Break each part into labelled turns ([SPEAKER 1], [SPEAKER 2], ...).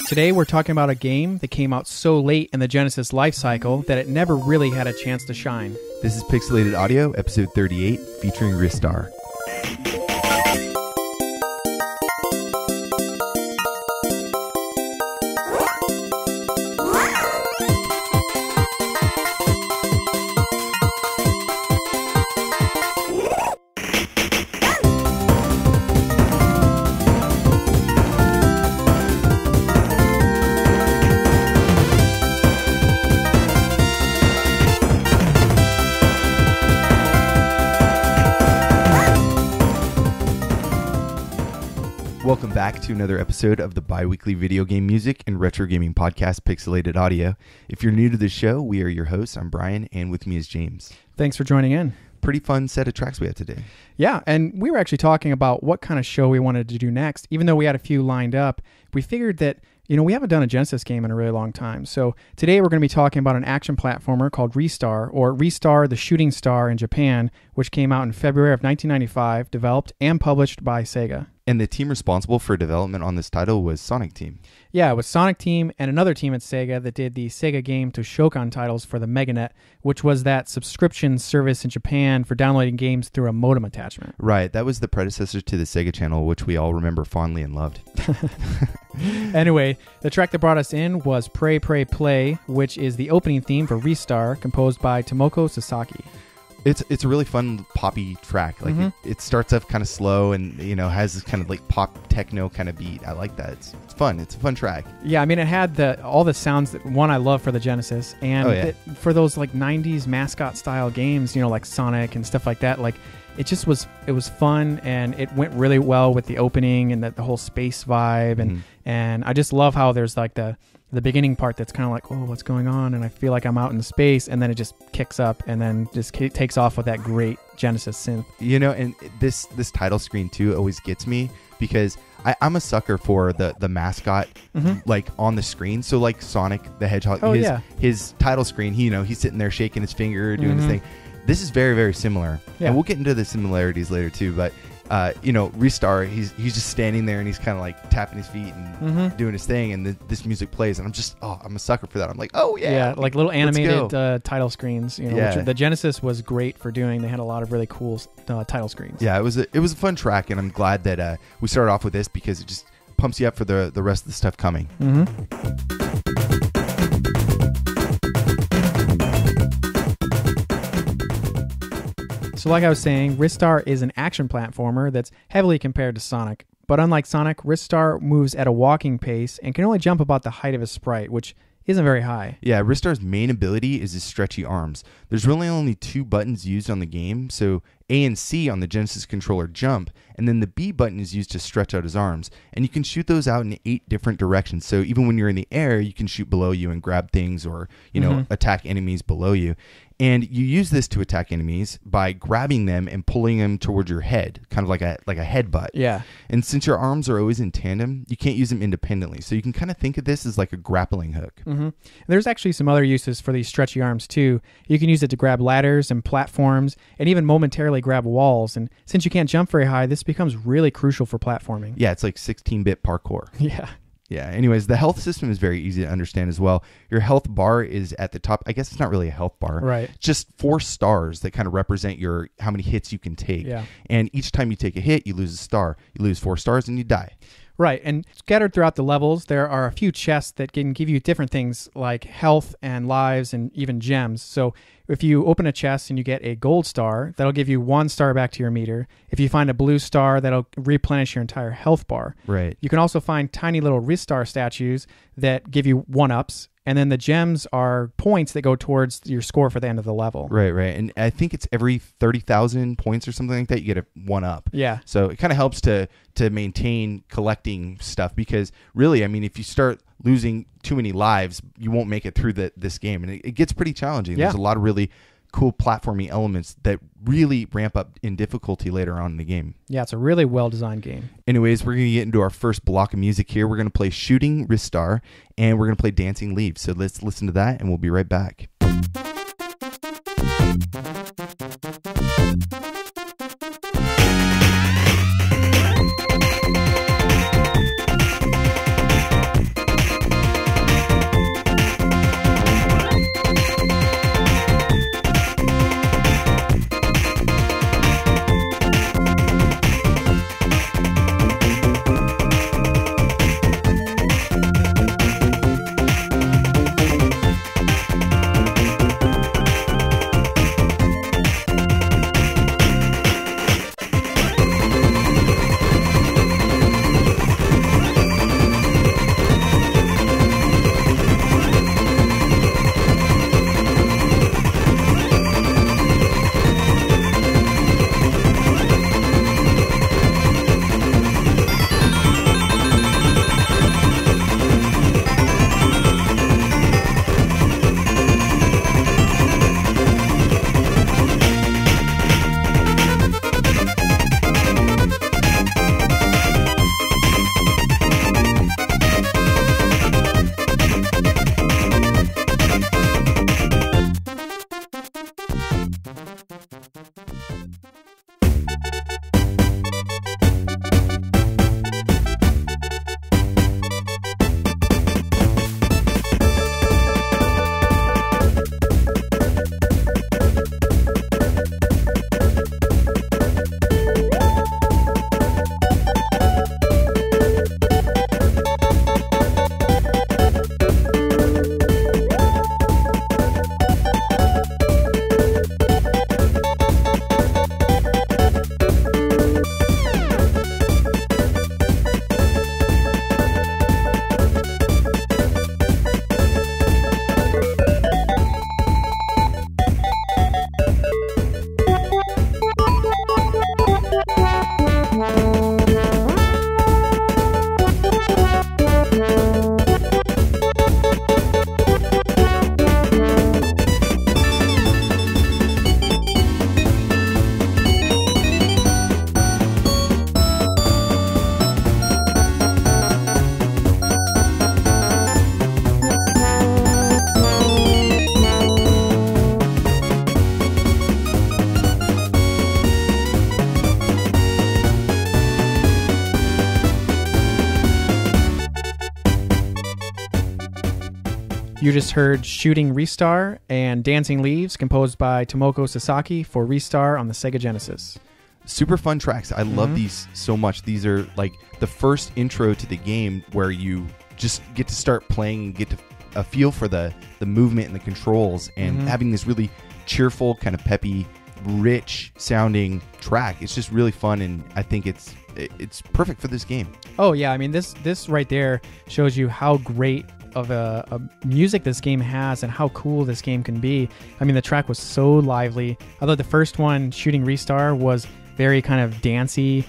[SPEAKER 1] Today we're talking about a game that came out so late in the Genesis life cycle that it never really had a chance to shine.
[SPEAKER 2] This is Pixelated Audio, episode 38, featuring Ristar. Welcome back to another episode of the bi-weekly video game music and retro gaming podcast, Pixelated Audio. If you're new to the show, we are your hosts. I'm Brian, and with me is James.
[SPEAKER 1] Thanks for joining in.
[SPEAKER 2] Pretty fun set of tracks we had today.
[SPEAKER 1] Yeah, and we were actually talking about what kind of show we wanted to do next. Even though we had a few lined up, we figured that, we haven't done a Genesis game in a really long time. So today we're going to be talking about an action platformer called Ristar, or Ristar the Shooting Star in Japan, which came out in February of 1995, developed and published by Sega.
[SPEAKER 2] And the team responsible for development on this title was Sonic Team.
[SPEAKER 1] Yeah, it was Sonic Team and another team at Sega that did the Sega game to Shokan titles for the MegaNet, which was that subscription service in Japan for downloading games through a modem attachment.
[SPEAKER 2] Right, that was the predecessor to the Sega channel, which we all remember fondly and loved.
[SPEAKER 1] Anyway, the track that brought us in was Pray, Pray, Play, which is the opening theme for Ristar, composed by Tomoko Sasaki.
[SPEAKER 2] It's a really fun poppy track. Like it starts off kind of slow and has this kind of like pop techno kind of beat. I like that. It's fun. It's a fun track.
[SPEAKER 1] Yeah, I mean it had all the sounds that I love for the Genesis and for those like 90s mascot style games, like Sonic and stuff like that. Like it was fun and it went really well with the opening and the whole space vibe and I just love how there's like the beginning part that's kind of like, oh, what's going on? And I feel like I'm out in space, and then it just kicks up and then just takes off with that great Genesis synth.
[SPEAKER 2] And this title screen too always gets me because I'm a sucker for the mascot like on the screen. So like Sonic the Hedgehog, his title screen, he's sitting there shaking his finger, doing his thing. This is very, very similar. Yeah. And we'll get into the similarities later too, but Ristar, he's just standing there and he's kind of like tapping his feet and doing his thing, and this music plays, and I'm a sucker for that. I'm like, oh yeah,
[SPEAKER 1] like little animated title screens. Which the Genesis was great for doing. They had a lot of really cool title screens.
[SPEAKER 2] Yeah, it was a fun track, and I'm glad that we started off with this because it just pumps you up for the rest of the stuff coming.
[SPEAKER 1] So like I was saying, Ristar is an action platformer that's heavily compared to Sonic. But unlike Sonic, Ristar moves at a walking pace and can only jump about the height of his sprite, which isn't very high.
[SPEAKER 2] Yeah, Ristar's main ability is his stretchy arms. There's really only 2 buttons used on the game, so A and C on the Genesis controller jump, and then the B button is used to stretch out his arms. And you can shoot those out in 8 different directions. So even when you're in the air, you can shoot below you and grab things or, attack enemies below you. And you use this to attack enemies by grabbing them and pulling them towards your head, kind of like a headbutt.
[SPEAKER 1] Yeah.
[SPEAKER 2] And since your arms are always in tandem, you can't use them independently. So you can kind of think of this as like a grappling hook.
[SPEAKER 1] There's actually some other uses for these stretchy arms too. You can use it to grab ladders and platforms and even momentarily grab walls. And since you can't jump very high, this becomes really crucial for platforming.
[SPEAKER 2] Yeah, it's like 16-bit parkour.
[SPEAKER 1] Yeah.
[SPEAKER 2] Yeah, anyways, the health system is very easy to understand as well. Your health bar is at the top. I guess it's not really a health bar.
[SPEAKER 1] Right.
[SPEAKER 2] Just 4 stars that kind of represent how many hits you can take.
[SPEAKER 1] Yeah.
[SPEAKER 2] And each time you take a hit, you lose a star. You lose 4 stars and you die.
[SPEAKER 1] Right, and scattered throughout the levels, there are a few chests that can give you different things like health and lives and even gems. So if you open a chest and you get a gold star, that'll give you 1 star back to your meter. If you find a blue star, that'll replenish your entire health bar.
[SPEAKER 2] Right.
[SPEAKER 1] You can also find tiny little Ristar statues that give you 1-ups. And then the gems are points that go towards your score for the end of the level.
[SPEAKER 2] Right. And I think it's every 30,000 points or something like that, you get a 1-up.
[SPEAKER 1] Yeah.
[SPEAKER 2] So it kind of helps to maintain collecting stuff because really, I mean, if you start losing too many lives, you won't make it through this game. And it gets pretty challenging.
[SPEAKER 1] Yeah.
[SPEAKER 2] There's a lot of really cool platforming elements that really ramp up in difficulty later on in the game.
[SPEAKER 1] Yeah, it's a really well-designed game.
[SPEAKER 2] Anyways, we're going to get into our first block of music here. We're going to play Shooting Ristar, and we're going to play Dancing Leaves. So let's listen to that, and we'll be right back.
[SPEAKER 1] You just heard Shooting Ristar and Dancing Leaves, composed by Tomoko Sasaki for Ristar on the Sega Genesis.
[SPEAKER 2] Super fun tracks. I love these so much. These are like the first intro to the game where you just get to start playing and get to a feel for the movement and the controls, and having this really cheerful, kind of peppy, rich sounding track. It's just really fun, and I think it's perfect for this game.
[SPEAKER 1] Oh yeah, I mean this right there shows you how great of a music this game has and how cool this game can be. I mean, the track was so lively. I thought the first one, Shooting Ristar, was very kind of dancey,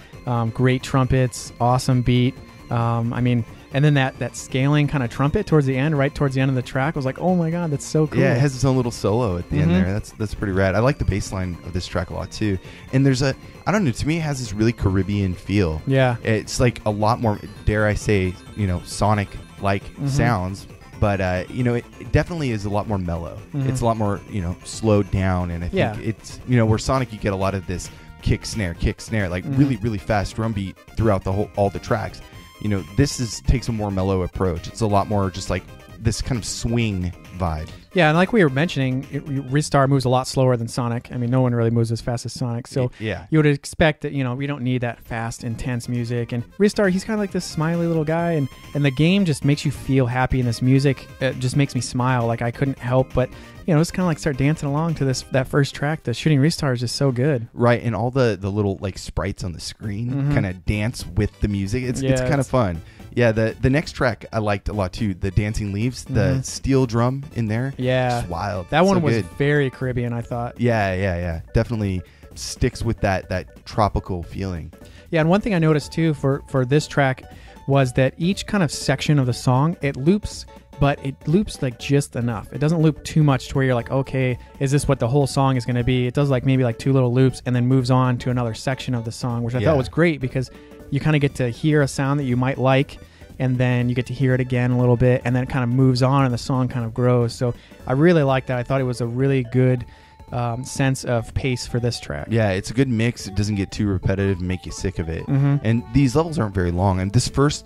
[SPEAKER 1] great trumpets, awesome beat. I mean, and then that scaling kind of trumpet towards the end, right towards the end of the track, was like, oh my god, that's so cool.
[SPEAKER 2] Yeah, it has its own little solo at the end there. That's pretty rad. I like the bass line of this track a lot too. And there's I don't know, to me it has this really Caribbean feel.
[SPEAKER 1] Yeah.
[SPEAKER 2] It's like a lot more, dare I say, Sonic like sounds, but it definitely is a lot more mellow. It's a lot more slowed down, and I think it's where Sonic you get a lot of this kick snare, like really really fast drum beat throughout all the tracks. This takes a more mellow approach. It's a lot more just like this kind of swing vibe.
[SPEAKER 1] Yeah, and like we were mentioning, Ristar moves a lot slower than Sonic. I mean, no one really moves as fast as Sonic. So you would expect that, we don't need that fast, intense music. And Ristar, he's kind of like this smiley little guy. And the game just makes you feel happy. And this music just makes me smile. Like, I couldn't help but, just kind of like start dancing along to that first track. The Shooting Ristar is just so good.
[SPEAKER 2] Right, and all the little like sprites on the screen kind of dance with the music. It's kind of fun. Yeah, the next track I liked a lot too. The Dancing Leaves, the steel drum in there.
[SPEAKER 1] Yeah,
[SPEAKER 2] just wild.
[SPEAKER 1] That one was very Caribbean, I thought.
[SPEAKER 2] Yeah. Definitely sticks with that tropical feeling.
[SPEAKER 1] Yeah, and one thing I noticed too for this track was that each kind of section of the song, it loops, but it loops like just enough. It doesn't loop too much to where you're like, okay, is this what the whole song is going to be? It does like maybe like 2 little loops and then moves on to another section of the song, which I thought was great because you kind of get to hear a sound that you might like, and then you get to hear it again a little bit, and then it kind of moves on and the song kind of grows. So I really liked that. I thought it was a really good sense of pace for this track.
[SPEAKER 2] Yeah, it's a good mix. It doesn't get too repetitive and make you sick of it. And these levels aren't very long. And this first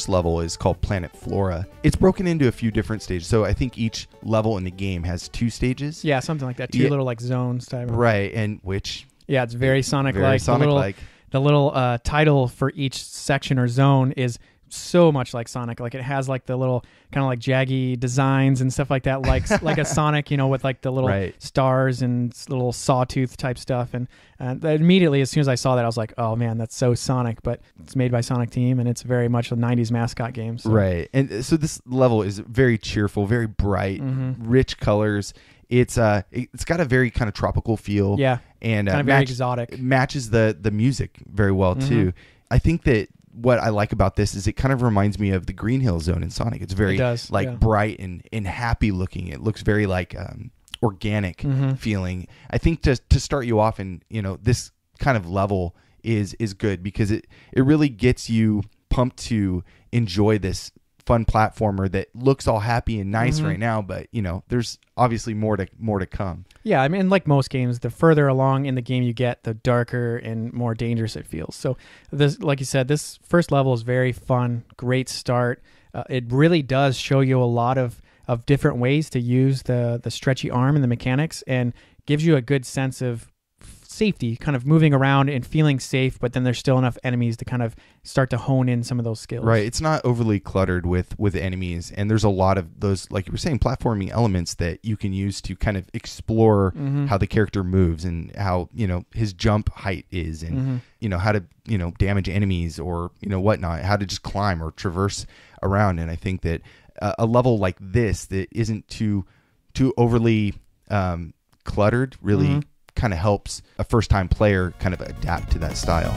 [SPEAKER 2] level is called Planet Flora. It's broken into a few different stages. So I think each level in the game has 2 stages.
[SPEAKER 1] Yeah, something like that. 2 little like zones type.
[SPEAKER 2] Right, and which...
[SPEAKER 1] Yeah, it's very Sonic-like. The little title for each section or zone is so much like Sonic. Like, it has like the little kind of like jaggy designs and stuff like that, like a Sonic, with like the little stars and little sawtooth type stuff. And immediately, as soon as I saw that, I was like, oh man, that's so Sonic. But it's made by Sonic Team, and it's very much a 90s mascot game. So.
[SPEAKER 2] Right. And so this level is very cheerful, very bright, rich colors. It's got a very kind of tropical feel.
[SPEAKER 1] Yeah.
[SPEAKER 2] And
[SPEAKER 1] kind of very exotic.
[SPEAKER 2] It matches the music very well too. I think that what I like about this is it kind of reminds me of the Green Hill Zone in Sonic. It's very bright and happy looking. It looks very like organic feeling. I think to start you off, and this kind of level is good because it really gets you pumped to enjoy this fun platformer that looks all happy and nice right now, but there's obviously more to come.
[SPEAKER 1] Yeah, I mean, like most games, the further along in the game you get, the darker and more dangerous it feels. So this, like you said, this first level is very fun, great start. It really does show you a lot of different ways to use the stretchy arm and the mechanics, and gives you a good sense of safety, kind of moving around and feeling safe, but then there's still enough enemies to kind of start to hone in some of those skills.
[SPEAKER 2] Right. It's not overly cluttered with enemies, and there's a lot of those, like you were saying, platforming elements that you can use to kind of explore how the character moves and how, his jump height is, and, how to, damage enemies or, whatnot, how to just climb or traverse around. And I think that a level like this that isn't too overly cluttered really kind of helps a first-time player kind of adapt to that style.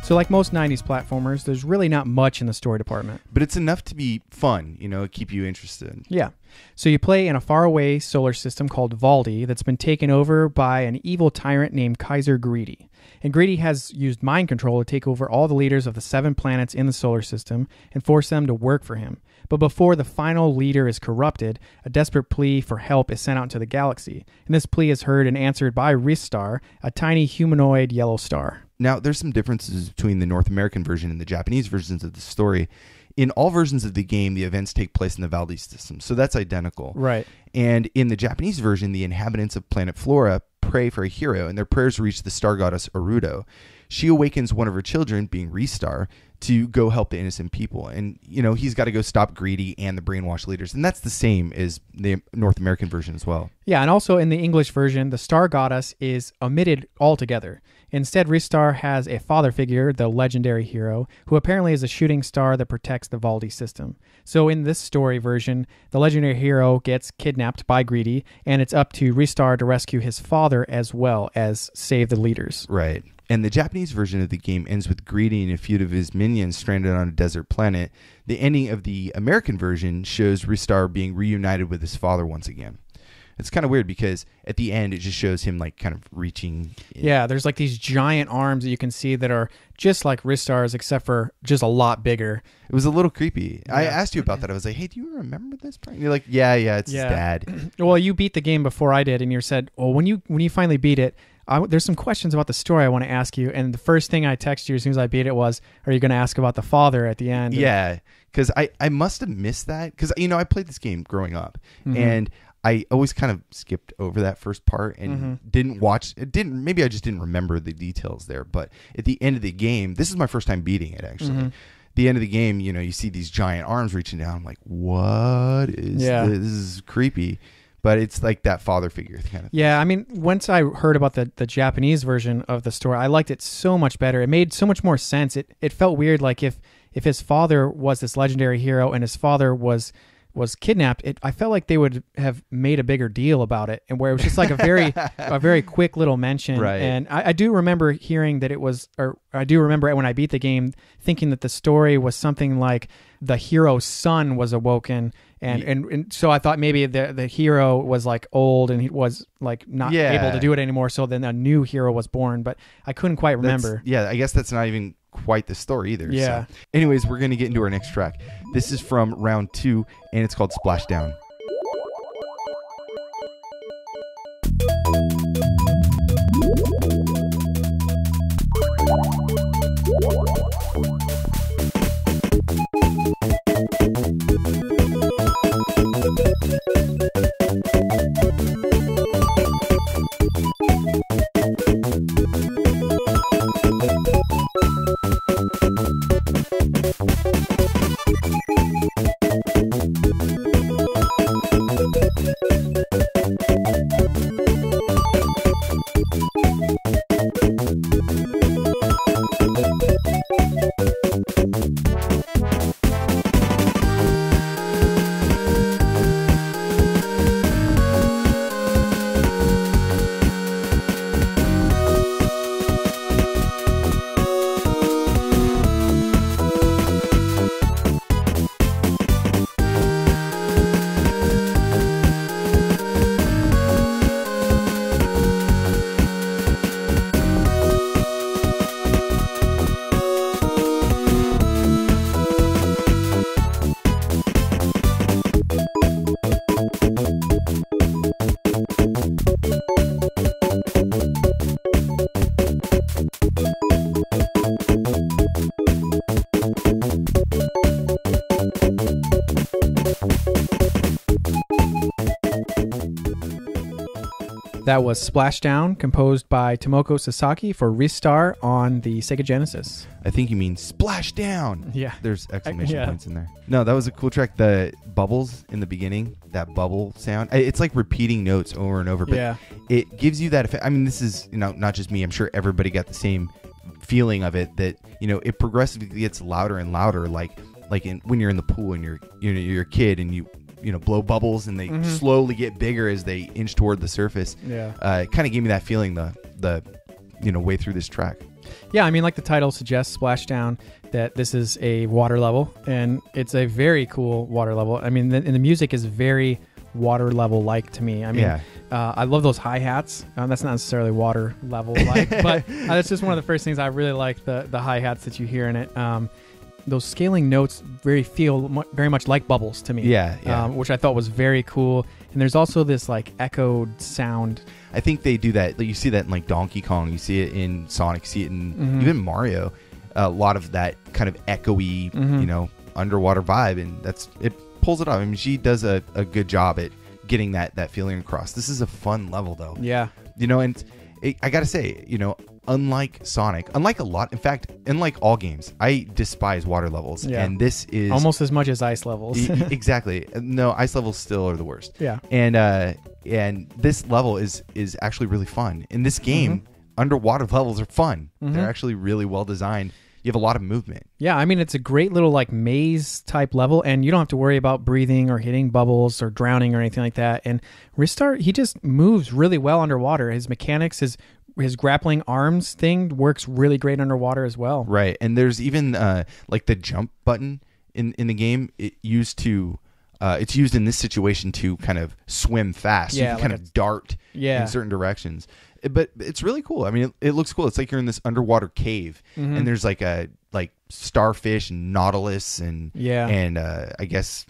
[SPEAKER 1] So like most 90s platformers, there's really not much in the story department.
[SPEAKER 2] But it's enough to be fun, keep you interested.
[SPEAKER 1] Yeah. So you play in a faraway solar system called Valdi that's been taken over by an evil tyrant named Kaiser Greedy. And Greedy has used mind control to take over all the leaders of the 7 planets in the solar system and force them to work for him. But before the final leader is corrupted, a desperate plea for help is sent out into the galaxy. And this plea is heard and answered by Ristar, a tiny humanoid yellow star.
[SPEAKER 2] Now, there's some differences between the North American version and the Japanese versions of the story. In all versions of the game, the events take place in the Valdi system, so that's identical.
[SPEAKER 1] Right.
[SPEAKER 2] And in the Japanese version, the inhabitants of planet Flora pray for a hero, and their prayers reach the star goddess Arudo. She awakens one of her children, being Ristar, to go help the innocent people. And, he's got to go stop Greedy and the brainwashed leaders. And that's the same as the North American version as well.
[SPEAKER 1] Yeah, and also in the English version, the star goddess is omitted altogether. Instead, Ristar has a father figure, the legendary hero, who apparently is a shooting star that protects the Valdi system. So in this story version, the legendary hero gets kidnapped by Greedy, and it's up to Ristar to rescue his father as well as save the leaders.
[SPEAKER 2] Right. And the Japanese version of the game ends with Greedy and a few of his minions stranded on a desert planet. The ending of the American version shows Ristar being reunited with his father once again. It's kind of weird because at the end, it just shows him like kind of reaching.
[SPEAKER 1] Yeah, there's like these giant arms that you can see that are just like Ristar's, except for just a lot bigger.
[SPEAKER 2] It was a little creepy. Yeah. I asked you about that. I was like, hey, do you remember this part? And you're like, yeah, it's his dad.
[SPEAKER 1] Well, you beat the game before I did, and you said, well, when you finally beat it, there's some questions about the story I want to ask you. And the first thing I texted you as soon as I beat it was, are you going to ask about the father at the end?
[SPEAKER 2] Yeah, because I must have missed that. Because, I played this game growing up. And I always kind of skipped over that first part and didn't watch. Maybe I just didn't remember the details there. But at the end of the game, this is my first time beating it, actually. The end of the game, you see these giant arms reaching down. I'm like, what is this? This is creepy. But it's like that father figure kind of thing.
[SPEAKER 1] Yeah, I mean, once I heard about the Japanese version of the story, I liked it so much better. It made so much more sense. It felt weird, like if his father was this legendary hero and his father was kidnapped, I felt like they would have made a bigger deal about it, and where it was just like a very quick little mention.
[SPEAKER 2] Right.
[SPEAKER 1] And I do remember hearing that it was, or I do remember when I beat the game thinking that the story was something like the hero's son was awoken, and so I thought maybe the hero was like old and he was like not able to do it anymore, so then a new hero was born, but I couldn't quite remember.
[SPEAKER 2] I guess that's not even quite the story either.
[SPEAKER 1] Yeah.
[SPEAKER 2] So. Anyways, we're going to get into our next track. This is from round 2, and it's called Splashdown.
[SPEAKER 1] That was Splashdown, composed by Tomoko Sasaki for Ristar on the Sega Genesis.
[SPEAKER 2] I think you mean Splashdown.
[SPEAKER 1] Yeah.
[SPEAKER 2] There's exclamation points in there. No, that was a cool track. The bubbles in the beginning, that bubble sound, it's like repeating notes over and over, but it gives you that effect. I mean, this is, not just me. I'm sure everybody got the same feeling of it, that, it progressively gets louder and louder. Like when you're in the pool and you're a kid and you blow bubbles and they slowly get bigger as they inch toward the surface.
[SPEAKER 1] Yeah.
[SPEAKER 2] It kind of gave me that feeling the way through this track.
[SPEAKER 1] Yeah, I mean, like the title suggests, Splashdown, that this is a water level, and it's a very cool water level. I mean, and the music is very water level like to me. I mean, I love those hi-hats. That's not necessarily water level like, but that's just one of the first things I really like, the hi-hats that you hear in it. Those scaling notes feel very much like bubbles to me.
[SPEAKER 2] Yeah.
[SPEAKER 1] Which I thought was very cool. And there's also this like echoed sound.
[SPEAKER 2] I think they do that. You see that in like Donkey Kong. You see it in Sonic. You see it in even Mario. A lot of that kind of echoey, underwater vibe, and it pulls it off. I mean, she does a good job at getting that feeling across. This is a fun level, though.
[SPEAKER 1] Yeah.
[SPEAKER 2] And I gotta say, unlike Sonic, unlike all games, I despise water levels, and this is
[SPEAKER 1] almost as much as ice levels.
[SPEAKER 2] Exactly. No, ice levels still are the worst.
[SPEAKER 1] Yeah.
[SPEAKER 2] And this level is actually really fun. In this game, underwater levels are fun. They're actually really well designed. You have a lot of movement.
[SPEAKER 1] Yeah, I mean, it's a great little like maze type level, and you don't have to worry about breathing or hitting bubbles or drowning or anything like that. And Ristar, he just moves really well underwater. His mechanics, his grappling arms thing works really great underwater as well.
[SPEAKER 2] Right, and there's even like the jump button in the game. It's used in this situation to kind of swim fast.
[SPEAKER 1] Yeah,
[SPEAKER 2] you can kind of dart in certain directions. But it's really cool. I mean, it looks cool. It's like you're in this underwater cave, and there's like starfish and nautilus and I guess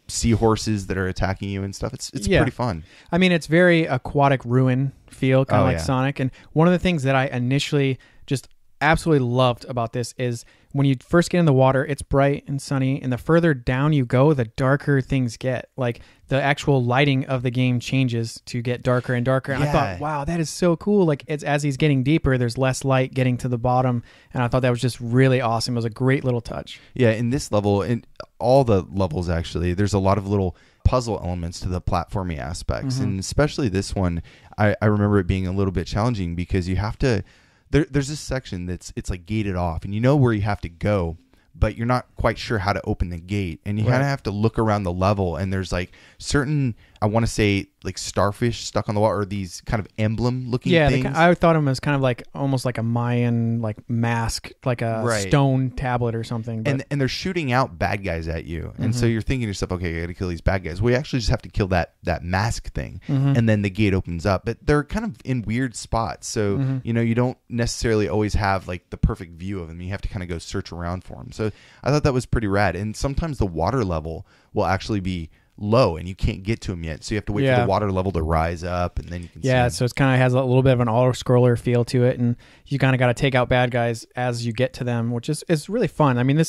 [SPEAKER 2] seahorses that are attacking you and stuff. It's pretty fun.
[SPEAKER 1] I mean, it's very aquatic ruin feel, kind of like Sonic. And one of the things that I initially just absolutely loved about this is when you first get in the water, it's bright and sunny, and the further down you go, the darker things get. Like the actual lighting of the game changes to get darker and darker. And I thought, wow, that is so cool. Like as he's getting deeper, there's less light getting to the bottom, and I thought that was just really awesome. It was a great little touch.
[SPEAKER 2] Yeah, in this level, in all the levels actually, there's a lot of little puzzle elements to the platforming aspects, and especially this one, I remember it being a little bit challenging because you have to. There's this section it's like gated off, and you know where you have to go, but you're not quite sure how to open the gate, and you kind of have to look around the level, and there's like certain, I want to say like starfish stuck on the wall, or these kind of emblem looking things.
[SPEAKER 1] I thought of them as kind of like almost like a Mayan like mask, like a stone tablet or something. But...
[SPEAKER 2] And they're shooting out bad guys at you, and so you're thinking to yourself, okay, I got to kill these bad guys. We actually just have to kill that mask thing, and then the gate opens up. But they're kind of in weird spots, so you don't necessarily always have like the perfect view of them. You have to kind of go search around for them. So I thought that was pretty rad. And sometimes the water level will actually be low and you can't get to them yet, so you have to wait for the water level to rise up, and then you can see
[SPEAKER 1] so it's kind of has a little bit of an auto scroller feel to it, and you kind of got to take out bad guys as you get to them, which is really fun. I mean,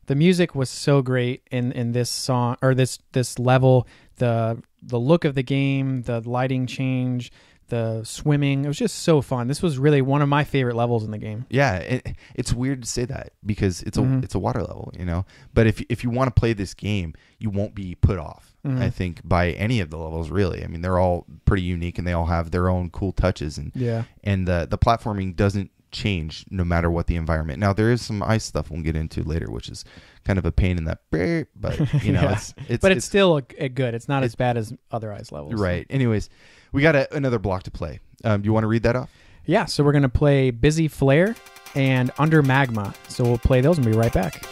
[SPEAKER 1] the music was so great in this song, or this level. The look of the game, the lighting change, the swimming, it was just so fun. This was really one of my favorite levels in the game.
[SPEAKER 2] Yeah, it's weird to say that because it's a water level, but if you want to play this game, you won't be put off, I think, by any of the levels, really. I mean, they're all pretty unique, and they all have their own cool touches, and the platforming doesn't change no matter what the environment. Now, there is some ice stuff we'll get into later, which is kind of a pain in that, but
[SPEAKER 1] it's still a good. It's not as bad as other ice levels.
[SPEAKER 2] Right. Anyways, we got another block to play. Do you want to read that off?
[SPEAKER 1] Yeah, so we're going to play Busy Flare and Under Magma. So we'll play those and be right back.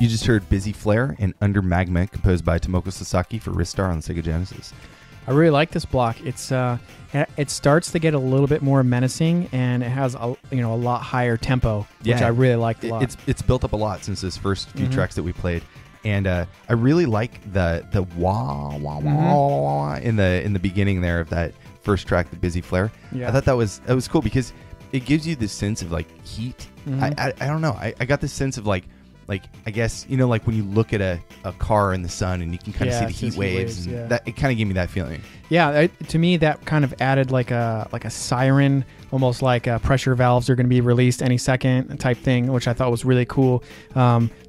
[SPEAKER 2] You just heard Busy Flare and Under Magma, composed by Tomoko Sasaki for Ristar on the Sega Genesis.
[SPEAKER 1] I really like this block. It starts to get a little bit more menacing, and it has a lot higher tempo, which I really liked a lot.
[SPEAKER 2] It's built up a lot since those first few tracks that we played, and I really like the wah wah wah in the beginning there of that first track, the Busy Flare.
[SPEAKER 1] Yeah.
[SPEAKER 2] I thought that was cool because it gives you this sense of like heat. I don't know. I got this sense of like I guess like when you look at a car in the sun and you can kind of see the heat waves and that it kind of gave me that feeling.
[SPEAKER 1] Yeah, to me that kind of added like a siren, almost like pressure valves are going to be released any second type thing, which I thought was really cool.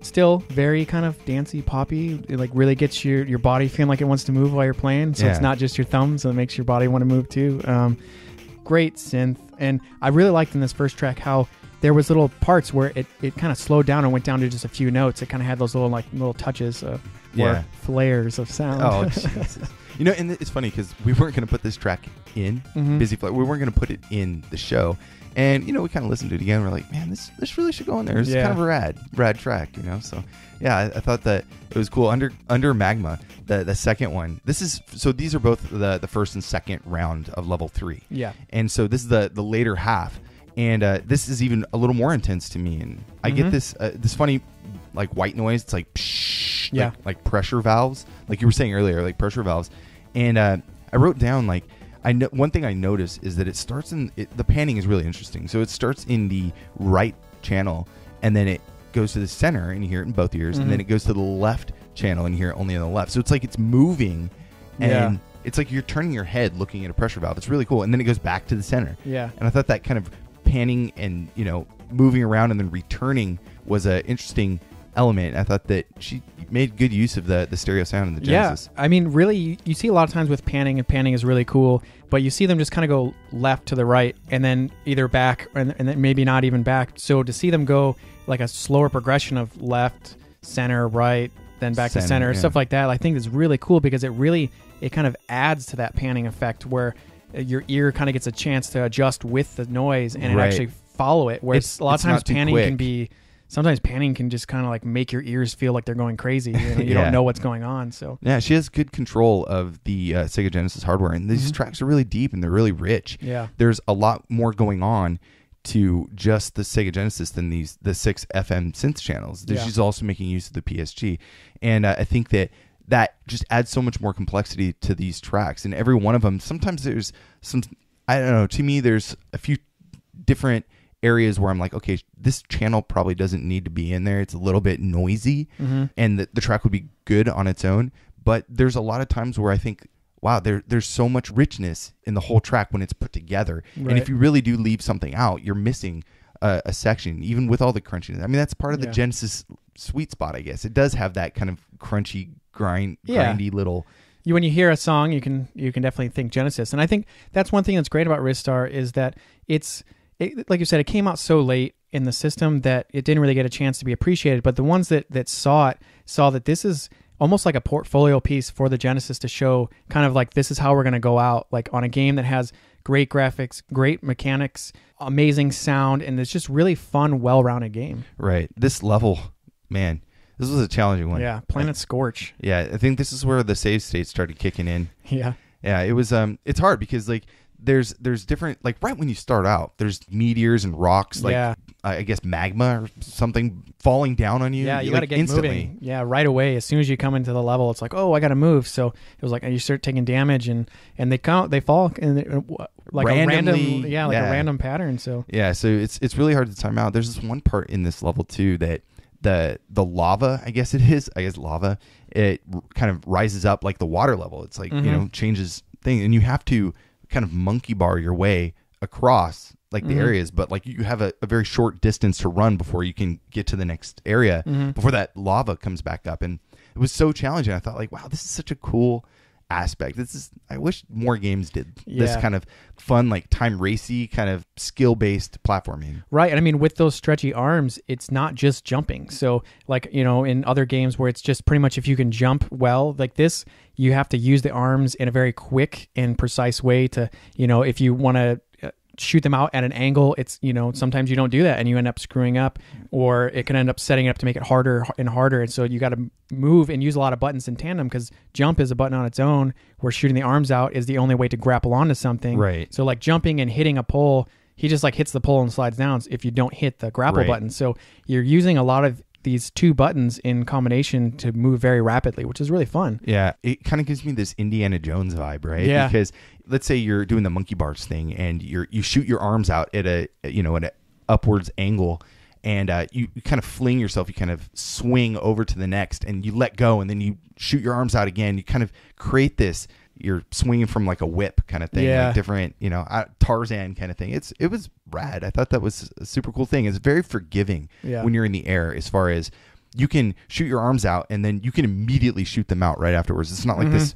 [SPEAKER 1] Still very kind of dancey, poppy. It like really gets your body feeling like it wants to move while you're playing. So it's not just your thumbs, so it makes your body want to move too. Great synth, and I really liked in this first track how there was little parts where it kind of slowed down and went down to just a few notes. It kind of had those little touches or flares of sound.
[SPEAKER 2] Oh, Jesus. And it's funny because we weren't going to put this track in Busy Flare. We weren't going to put it in the show. And, we kind of listened to it again. We're like, man, this really should go in there. It's kind of a rad track, So, yeah, I thought that it was cool. Under Magma, the second one. These are both the first and second round of level 3.
[SPEAKER 1] Yeah.
[SPEAKER 2] And so this is the later half. And this is even a little more intense to me, and I get this funny like white noise. It's like psh, like pressure valves, like you were saying earlier, like pressure valves. And I wrote down like one thing I noticed is that it starts the panning is really interesting. So it starts in the right channel, and then it goes to the center, and you hear it in both ears, and then it goes to the left channel, and you hear it only on the left. So it's like it's moving, and it's like you're turning your head looking at a pressure valve. It's really cool, and then it goes back to the center.
[SPEAKER 1] Yeah,
[SPEAKER 2] and I thought that kind of panning and moving around and then returning was an interesting element. I thought that she made good use of the stereo sound in the Genesis.
[SPEAKER 1] I mean, really, you see a lot of times with panning, and panning is really cool, but you see them just kind of go left to the right and then either back and then maybe not even back. So to see them go like a slower progression of left, center, right, then back to center, stuff like that, I think is really cool because it kind of adds to that panning effect where your ear kind of gets a chance to adjust with the noise and it actually follow it. Whereas a lot of times panning can just kind of like make your ears feel like they're going crazy. You don't know what's going on. So
[SPEAKER 2] yeah, she has good control of the Sega Genesis hardware, and these tracks are really deep and they're really rich.
[SPEAKER 1] Yeah, there's
[SPEAKER 2] a lot more going on to just the Sega Genesis than the 6 FM synth channels. She's also making use of the PSG, and I think that just adds so much more complexity to these tracks. And every one of them, sometimes there's some, I don't know, to me there's a few different areas where I'm like, okay, this channel probably doesn't need to be in there. It's a little bit noisy, and the track would be good on its own. But there's a lot of times where I think, wow, there's so much richness in the whole track when it's put together. Right. And if you really do leave something out, you're missing a section, even with all the crunchiness. I mean, that's part of the Genesis sweet spot, I guess. It does have that kind of crunchy, grindy little.
[SPEAKER 1] When you hear a song, you can definitely think Genesis. And I think that's one thing that's great about Ristar is that like you said, it came out so late in the system that it didn't really get a chance to be appreciated. But the ones that saw that this is almost like a portfolio piece for the Genesis to show kind of like this is how we're going to go out, like on a game that has great graphics, great mechanics, amazing sound, and it's just really fun, well-rounded game.
[SPEAKER 2] Right. This level, man, this was a challenging one.
[SPEAKER 1] Yeah, Planet Scorch.
[SPEAKER 2] Yeah, I think this is where the save state started kicking in.
[SPEAKER 1] Yeah.
[SPEAKER 2] Yeah, it was it's hard because like there's different, like right when you start out, there's meteors and rocks, like I guess magma or something falling down on you.
[SPEAKER 1] Yeah, you
[SPEAKER 2] got
[SPEAKER 1] to get
[SPEAKER 2] instantly
[SPEAKER 1] moving. Yeah, right away. As soon as you come into the level, it's like, oh, I got to move. So it was like you start taking damage, and they fall in like
[SPEAKER 2] randomly,
[SPEAKER 1] a random pattern. So
[SPEAKER 2] so it's really hard to time out. There's this one part in this level too that the lava, I guess lava, it kind of rises up like the water level. It's like changes thing, and you have to kind of monkey bar your way across like the areas, but like you have a very short distance to run before you can get to the next area before that lava comes back up. And it was so challenging. I thought like, wow, this is such a cool aspect. I wish more games did this kind of fun, like time racy kind of skill based platforming.
[SPEAKER 1] Right. And I mean, with those stretchy arms, it's not just jumping. So like, in other games where it's just pretty much if you can jump well, like this, you have to use the arms in a very quick and precise way to, if you want to shoot them out at an angle, it's, sometimes you don't do that and you end up screwing up, or it can end up setting it up to make it harder and harder. And so you got to move and use a lot of buttons in tandem, because jump is a button on its own, where shooting the arms out is the only way to grapple onto something.
[SPEAKER 2] Right.
[SPEAKER 1] So like jumping and hitting a pole, he just like hits the pole and slides down if you don't hit the grapple button. So you're using a lot of these two buttons in combination to move very rapidly, which is really fun.
[SPEAKER 2] Yeah, it kind of gives me this Indiana Jones vibe, right?
[SPEAKER 1] Yeah.
[SPEAKER 2] Because let's say you're doing the monkey bars thing and you shoot your arms out at an upwards angle, and you kind of fling yourself, you kind of swing over to the next, and you let go, and then you shoot your arms out again. You kind of create this. You're swinging from like a whip kind of thing, like different, Tarzan kind of thing. It was rad. I thought that was a super cool thing. It's very forgiving when you're in the air, as far as you can shoot your arms out and then you can immediately shoot them out right afterwards. It's not like this,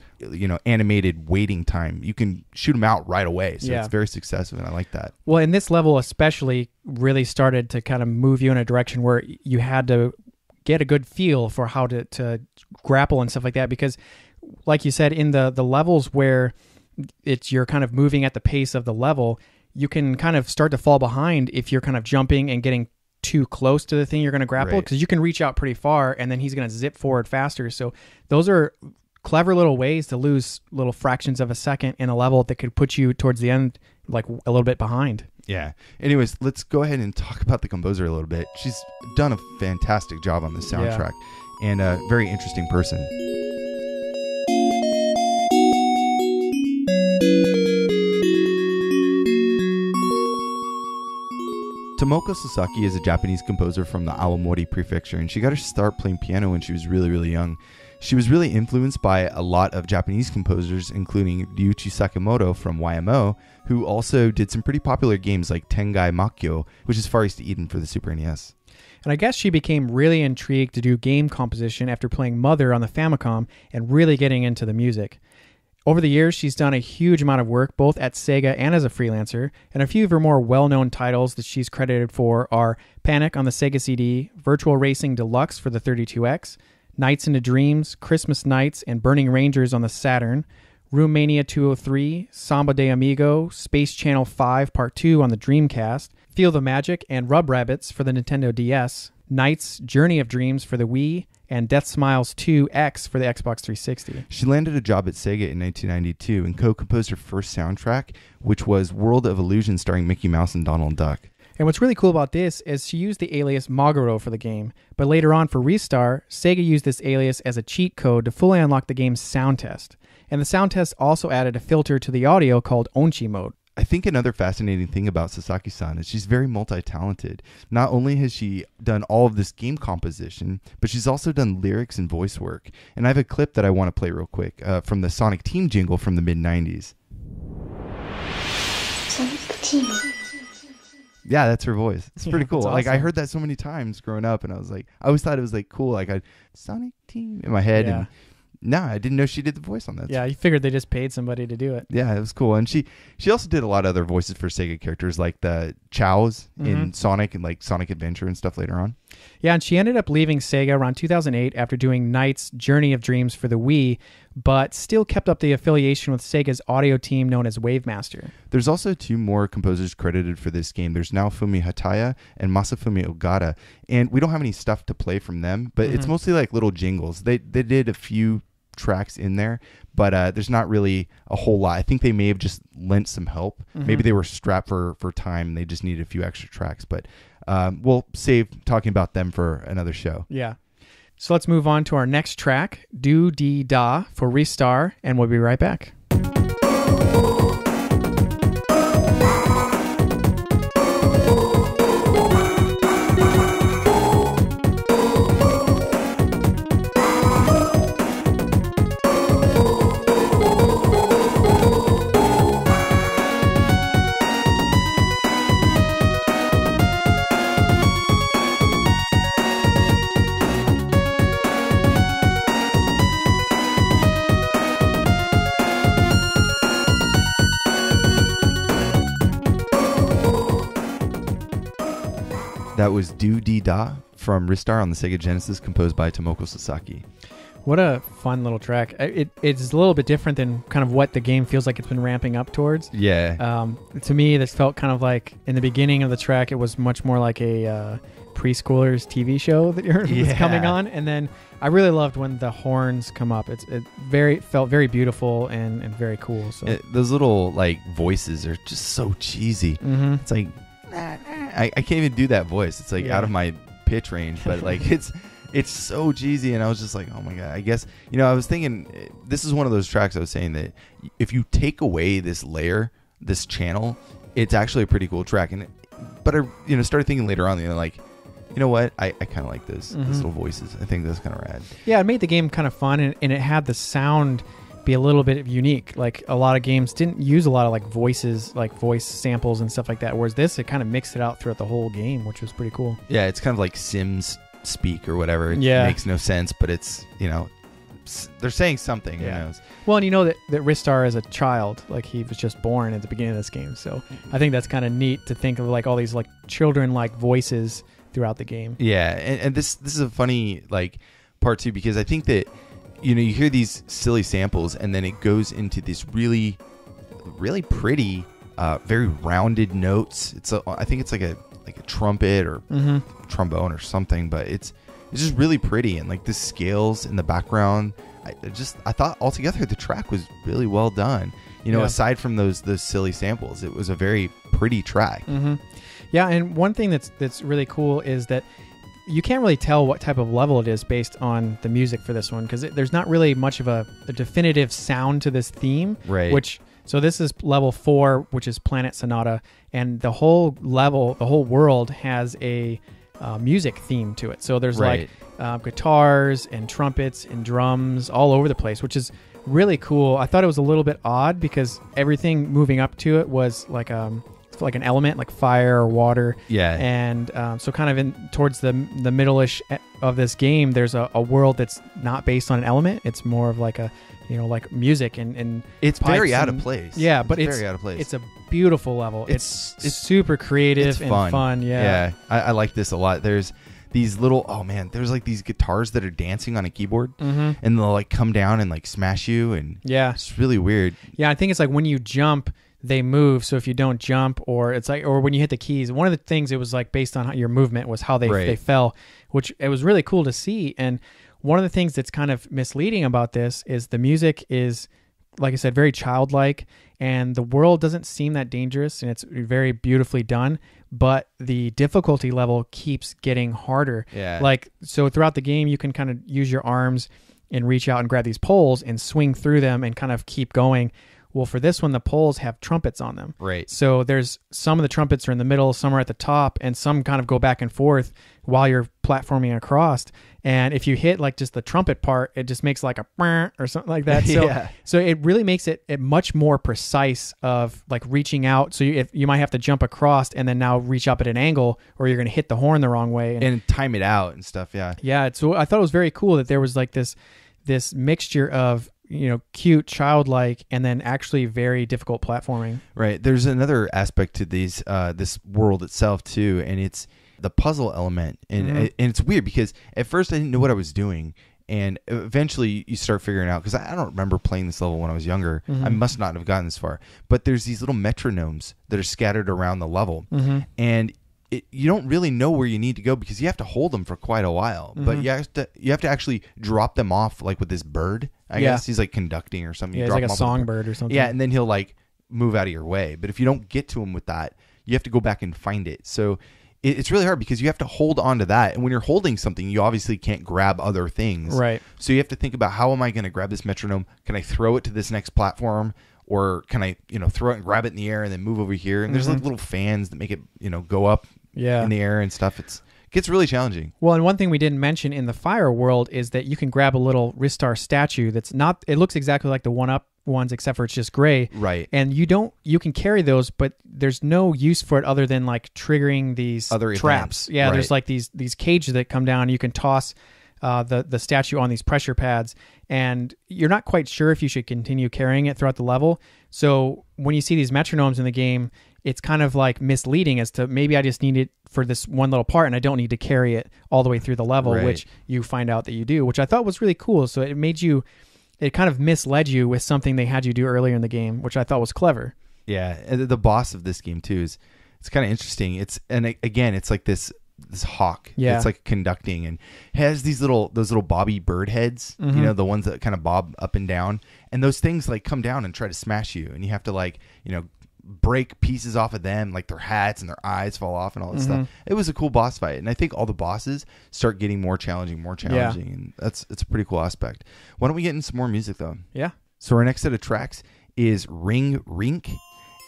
[SPEAKER 2] animated waiting time. You can shoot them out right away. So it's very successive, and I like that.
[SPEAKER 1] Well, in this level especially really started to kind of move you in a direction where you had to get a good feel for how to grapple and stuff like that, because like you said, in the levels where you're kind of moving at the pace of the level, you can kind of start to fall behind if you're kind of jumping and getting too close to the thing you're going to grapple, because you can reach out pretty far and then he's going to zip forward faster. So those are clever little ways to lose little fractions of a second in a level that could put you towards the end like a little bit behind.
[SPEAKER 2] Yeah. Anyways, let's go ahead and talk about the composer a little bit. She's done a fantastic job on this soundtrack and a very interesting person. Tomoko Sasaki is a Japanese composer from the Awamori prefecture, and she got her start playing piano when she was really, really young. She was really influenced by a lot of Japanese composers, including Ryuichi Sakamoto from YMO, who also did some pretty popular games like Tengai Makyo, which is Far East Eden for the Super NES.
[SPEAKER 1] And I guess she became really intrigued to do game composition after playing Mother on the Famicom and really getting into the music. Over the years, she's done a huge amount of work, both at Sega and as a freelancer, and a few of her more well-known titles that she's credited for are Panic on the Sega CD, Virtual Racing Deluxe for the 32X, Nights into Dreams, Christmas Nights, and Burning Rangers on the Saturn, Room Mania 203, Samba de Amigo, Space Channel 5 Part 2 on the Dreamcast, Feel the Magic and Rub Rabbits for the Nintendo DS, Nights, Journey of Dreams for the Wii, and Death Smiles 2X for the Xbox 360.
[SPEAKER 2] She landed a job at Sega in 1992 and co-composed her first soundtrack, which was World of Illusion starring Mickey Mouse and Donald Duck.
[SPEAKER 1] And what's really cool about this is she used the alias Maguro for the game, but later on for Ristar, Sega used this alias as a cheat code to fully unlock the game's sound test. And the sound test also added a filter to the audio called Onchi mode.
[SPEAKER 2] I think another fascinating thing about Sasaki-san is she's very multi-talented. Not only has she done all of this game composition, but she's also done lyrics and voice work. And I have a clip that I want to play real quick from the Sonic Team jingle from the mid-90s. Sonic Team. Yeah, that's her voice. It's pretty cool. Awesome. Like, I heard that so many times growing up, and I was like, I always thought it was like cool. Like, I Sonic Team in my head, and I didn't know she did the voice on that.
[SPEAKER 1] Yeah, you figured they just paid somebody to do it.
[SPEAKER 2] Yeah, it was cool. And she also did a lot of other voices for Sega characters, like the Chows in Sonic and like Sonic Adventure and stuff later on.
[SPEAKER 1] Yeah, and she ended up leaving Sega around 2008 after doing Nights, Journey of Dreams for the Wii, but still kept up the affiliation with Sega's audio team known as Wavemaster.
[SPEAKER 2] There's also two more composers credited for this game. There's Naofumi Hataya and Masafumi Ogata, and we don't have any stuff to play from them, but it's mostly like little jingles. They did a few tracks in there, but there's not really a whole lot. I think they may have just lent some help. Maybe they were strapped for time and they just needed a few extra tracks, but we'll save talking about them for another show.
[SPEAKER 1] Yeah. So let's move on to our next track, Do Dee Da for Ristar, and we'll be right back. That
[SPEAKER 2] was Do Dee Da from Ristar on the Sega Genesis, composed by Tomoko Sasaki.
[SPEAKER 1] What a fun little track. It's a little bit different than kind of what the game feels like it's been ramping up towards.
[SPEAKER 2] Yeah.
[SPEAKER 1] To me, this felt kind of like in the beginning of the track, it was much more like a preschoolers TV show that was coming on. And then I really loved when the horns come up. It felt very beautiful and very cool. So
[SPEAKER 2] those little like voices are just so cheesy. Mm-hmm. It's like, I can't even do that voice. It's like out of my pitch range, but like it's so cheesy, and I was just like, oh my god. I guess, I was thinking this is one of those tracks I was saying that if you take away this layer, this channel, it's actually a pretty cool track. But I started thinking later on, like, you know what, I kind of like these little voices. I think that's kind of rad.
[SPEAKER 1] Yeah, it made the game kind of fun, and it had the sound be a little bit unique. Like a lot of games didn't use a lot of like voices, like voice samples and stuff like that, whereas this, it kind of mixed it out throughout the whole game, which was pretty cool.
[SPEAKER 2] Yeah, it's kind of like Sims speak or whatever. It makes no sense, but it's they're saying something. Who knows?
[SPEAKER 1] Well, and that Ristar is a child, like he was just born at the beginning of this game, so I think that's kind of neat to think of like all these like children like voices throughout the game.
[SPEAKER 2] Yeah, and this is a funny like part too, because I think that you hear these silly samples and then it goes into this really really pretty very rounded notes. I think it's like a trumpet or trombone or something, but it's just really pretty, and like the scales in the background. I thought altogether the track was really well done. Aside from those silly samples, it was a very pretty track.
[SPEAKER 1] Mm-hmm. Yeah, and one thing that's really cool is that you can't really tell what type of level it is based on the music for this one, because there's not really much of a definitive sound to this theme.
[SPEAKER 2] Right.
[SPEAKER 1] So this is level 4, which is Planet Sonata, and the whole world has a music theme to it. So there's like guitars and trumpets and drums all over the place, which is really cool. I thought it was a little bit odd because everything moving up to it was like an element, like fire or water.
[SPEAKER 2] Yeah.
[SPEAKER 1] And so kind of towards the middle-ish of this game, there's a world that's not based on an element. It's more of like a like music and
[SPEAKER 2] it's very out of place.
[SPEAKER 1] Yeah, but it's
[SPEAKER 2] very out of place.
[SPEAKER 1] It's a beautiful level. It's super creative and fun.
[SPEAKER 2] Yeah. I like this a lot. There's these little there's like these guitars that are dancing on a keyboard, and they'll like come down and like smash you, and it's really weird.
[SPEAKER 1] Yeah, I think it's like when you jump, they move. So if you don't jump, or when you hit the keys, one of the things it was like based on your movement was how they fell, which it was really cool to see. And one of the things that's kind of misleading about this is the music is, like I said, very childlike, and the world doesn't seem that dangerous, and it's very beautifully done, but the difficulty level keeps getting harder.
[SPEAKER 2] Yeah.
[SPEAKER 1] Like, so throughout the game, you can kind of use your arms and reach out and grab these poles and swing through them and kind of keep going. Well, for this one, the poles have trumpets on them.
[SPEAKER 2] Right.
[SPEAKER 1] So there's some of the trumpets are in the middle, some are at the top, and some kind of go back and forth while you're platforming across. And if you hit like just the trumpet part, it just makes like a or something like that. So, so it really makes it much more precise of like reaching out. So you might have to jump across and then now reach up at an angle, or you're going to hit the horn the wrong way
[SPEAKER 2] and time it out and stuff. Yeah.
[SPEAKER 1] Yeah. So I thought it was very cool that there was like this mixture of cute, childlike, and then actually very difficult platforming.
[SPEAKER 2] Right. There's another aspect to this world itself too, and it's the puzzle element, and it's weird because at first I didn't know what I was doing, and eventually you start figuring out, because I don't remember playing this level when I was younger. I must not have gotten this far, but there's these little metronomes that are scattered around the level, and you don't really know where you need to go because you have to hold them for quite a while, but you have to actually drop them off, like with this bird. I guess he's like conducting or something.
[SPEAKER 1] Yeah, he's like a songbird or something.
[SPEAKER 2] Yeah, and then he'll like move out of your way. But if you don't get to him with that, you have to go back and find it. So it's really hard because you have to hold on to that. And when you're holding something, you obviously can't grab other things.
[SPEAKER 1] Right.
[SPEAKER 2] So you have to think about, how am I going to grab this metronome? Can I throw it to this next platform? Or can I, throw it and grab it in the air and then move over here? And there's like little fans that make it, go up in the air and stuff. It gets really challenging.
[SPEAKER 1] Well, and one thing we didn't mention in the fire world is that you can grab a little Ristar statue that's not, it looks exactly like the 1-up ones, except for it's just gray.
[SPEAKER 2] Right.
[SPEAKER 1] And you can carry those, but there's no use for it other than like triggering these
[SPEAKER 2] other
[SPEAKER 1] traps.
[SPEAKER 2] Events.
[SPEAKER 1] Yeah,
[SPEAKER 2] right.
[SPEAKER 1] There's like these cages that come down, and you can toss the statue on these pressure pads, and you're not quite sure if you should continue carrying it throughout the level. So when you see these metronomes in the game, it's kind of like misleading as to maybe I just need it for this one little part and I don't need to carry it all the way through the level,
[SPEAKER 2] right.
[SPEAKER 1] which you find out that you do, which I thought was really cool. So it kind of misled you with something they had you do earlier in the game, which I thought was clever.
[SPEAKER 2] Yeah, and the boss of this game too it's kind of interesting. It's like this hawk.
[SPEAKER 1] Yeah,
[SPEAKER 2] it's like conducting and has those little bobby bird heads.
[SPEAKER 1] Mm-hmm.
[SPEAKER 2] You know, the ones that kind of bob up and down, and those things like come down and try to smash you, and you have to like break pieces off of them, like their hats and their eyes fall off and all this stuff. It was a cool boss fight, and I think all the bosses start getting more challenging, and it's a pretty cool aspect. Why don't we get into some more music though?
[SPEAKER 1] Yeah.
[SPEAKER 2] So our next set of tracks is Rink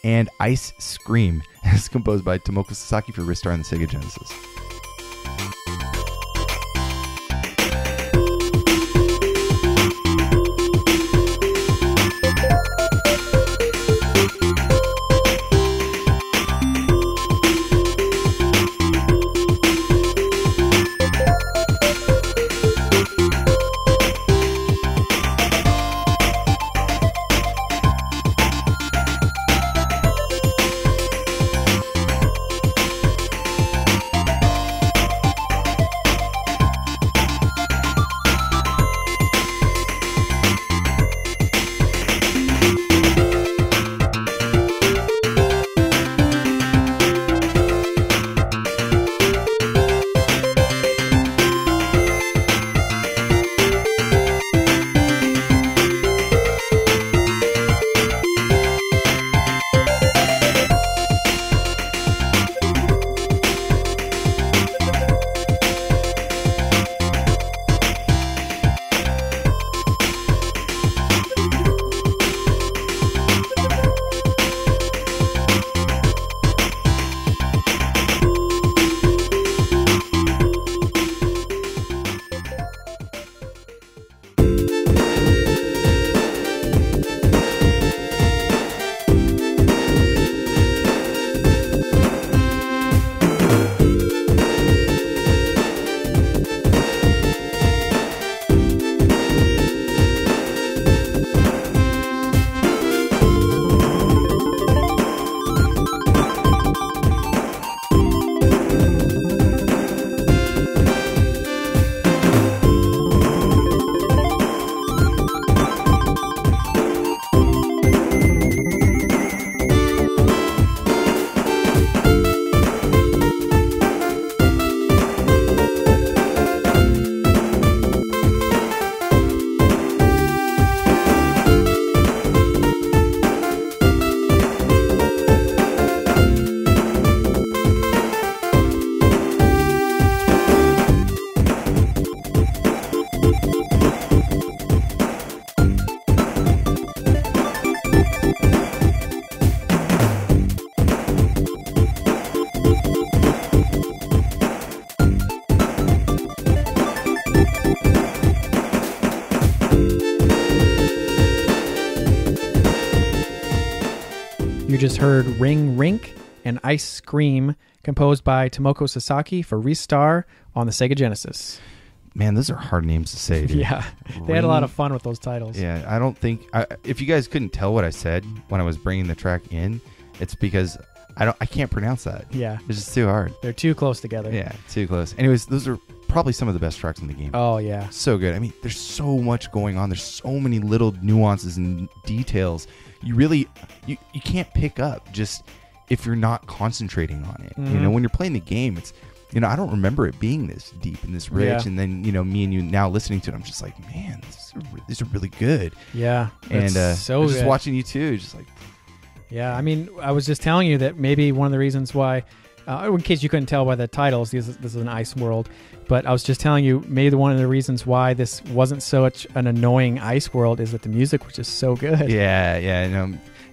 [SPEAKER 2] and Ice Scream. It's composed by Tomoko Sasaki for Ristar on the Sega Genesis.
[SPEAKER 1] You just heard Rink and Ice Scream, composed by Tomoko Sasaki for Ristar on the Sega Genesis.
[SPEAKER 2] Man, those are hard names to say, dude.
[SPEAKER 1] Yeah, they had a lot of fun with those titles.
[SPEAKER 2] Yeah, I don't think... if you guys couldn't tell what I said when I was bringing the track in, it's because I can't pronounce that.
[SPEAKER 1] Yeah.
[SPEAKER 2] It's just too hard.
[SPEAKER 1] They're too close together.
[SPEAKER 2] Yeah, too close. Anyways, those are probably some of the best tracks in the game.
[SPEAKER 1] Oh, yeah.
[SPEAKER 2] So good. I mean, there's so much going on. There's so many little nuances and details. You really... You can't pick up just if you're not concentrating on it.
[SPEAKER 1] Mm-hmm.
[SPEAKER 2] You know, when you're playing the game, it's... You know, I don't remember it being this deep and this rich. Yeah. And then, you know, me and you now listening to it, I'm just like, man, these are really good.
[SPEAKER 1] Yeah.
[SPEAKER 2] And
[SPEAKER 1] so
[SPEAKER 2] just watching you too, just like...
[SPEAKER 1] Yeah, I mean, I was just telling you that maybe one of the reasons why, in case you couldn't tell by the titles, this is an ice world, but I was just telling you maybe one of the reasons why this wasn't such an annoying ice world is that the music was just so good.
[SPEAKER 2] Yeah,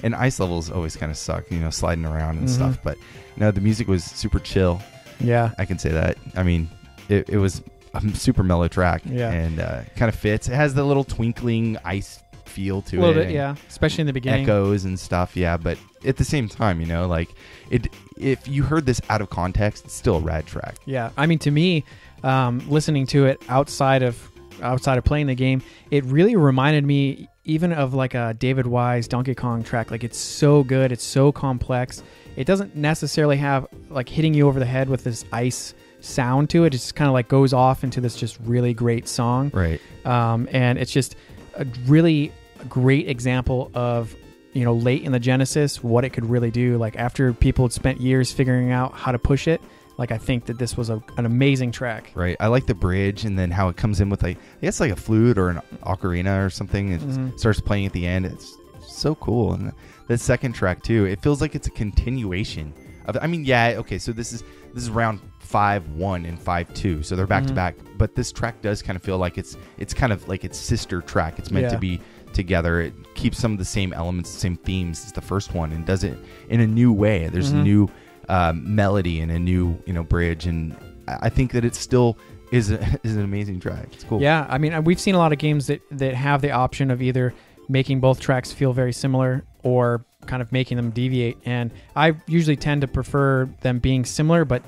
[SPEAKER 2] and ice levels always kind of suck, you know, sliding around and stuff, but no, the music was super chill. Yeah. I can say that. I mean, it was a super mellow track and kind of fits. It has the little twinkling ice feel to it. A little bit, yeah. Especially in the beginning. Echoes and stuff, yeah. But at the same time, you know, like, if you heard this out of context, it's still a rad track.
[SPEAKER 1] Yeah. I mean, to me, listening to it outside of outside of playing the game, it really reminded me even of like a David Wise Donkey Kong track. Like, it's so good, it's so complex. It doesn't necessarily have like hitting you over the head with this ice sound to it. It just kind of like goes off into this just really great song,
[SPEAKER 2] right?
[SPEAKER 1] And it's just a really great example of, you know, late in the Genesis, what it could really do. Like, after people had spent years figuring out how to push it, like, I think that this was an amazing track.
[SPEAKER 2] Right. I like the bridge, and then how it comes in with like, I guess like a flute or an ocarina or something. It starts playing at the end. It's so cool. And the second track too, it feels like it's a continuation of, I mean, yeah, okay, so this is round 5-1 and 5-2, so they're back to back, but this track does kind of feel like it's kind of like its sister track. It's meant to be together. It keeps some of the same elements, the same themes as the first one, and does it in a new way. There's a new melody and a new, you know, bridge, and I think that it still is an amazing track. It's cool.
[SPEAKER 1] Yeah, I mean, we've seen a lot of games that have the option of either making both tracks feel very similar or kind of making them deviate, and I usually tend to prefer them being similar but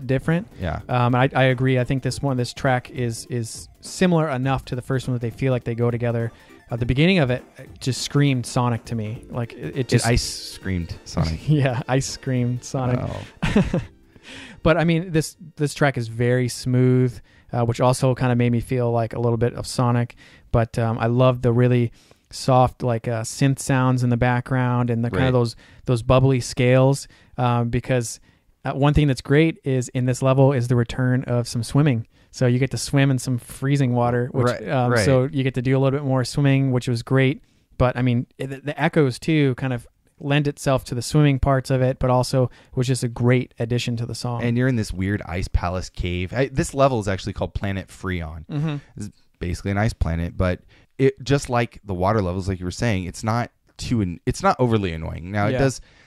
[SPEAKER 1] different.
[SPEAKER 2] Yeah.
[SPEAKER 1] I agree. I think this track is similar enough to the first one that they feel like they go together. The beginning of it just screamed Sonic to me. Like, it
[SPEAKER 2] ice screamed Sonic.
[SPEAKER 1] Yeah, ice screamed Sonic.
[SPEAKER 2] Oh.
[SPEAKER 1] But I mean, this track is very smooth, which also kind of made me feel like a little bit of Sonic. But I love the really soft like synth sounds in the background, and the kind of those bubbly scales, because one thing that's great is in this level is the return of some swimming. So you get to swim in some freezing water, which so you get to do a little bit more swimming, which was great. But I mean, the echoes too kind of lend itself to the swimming parts of it, but also was just a great addition to the song.
[SPEAKER 2] And you're in this weird ice palace cave. This level is actually called Planet Freon. It's basically an ice planet, but it, just like the water levels, like you were saying, it's not overly annoying. Now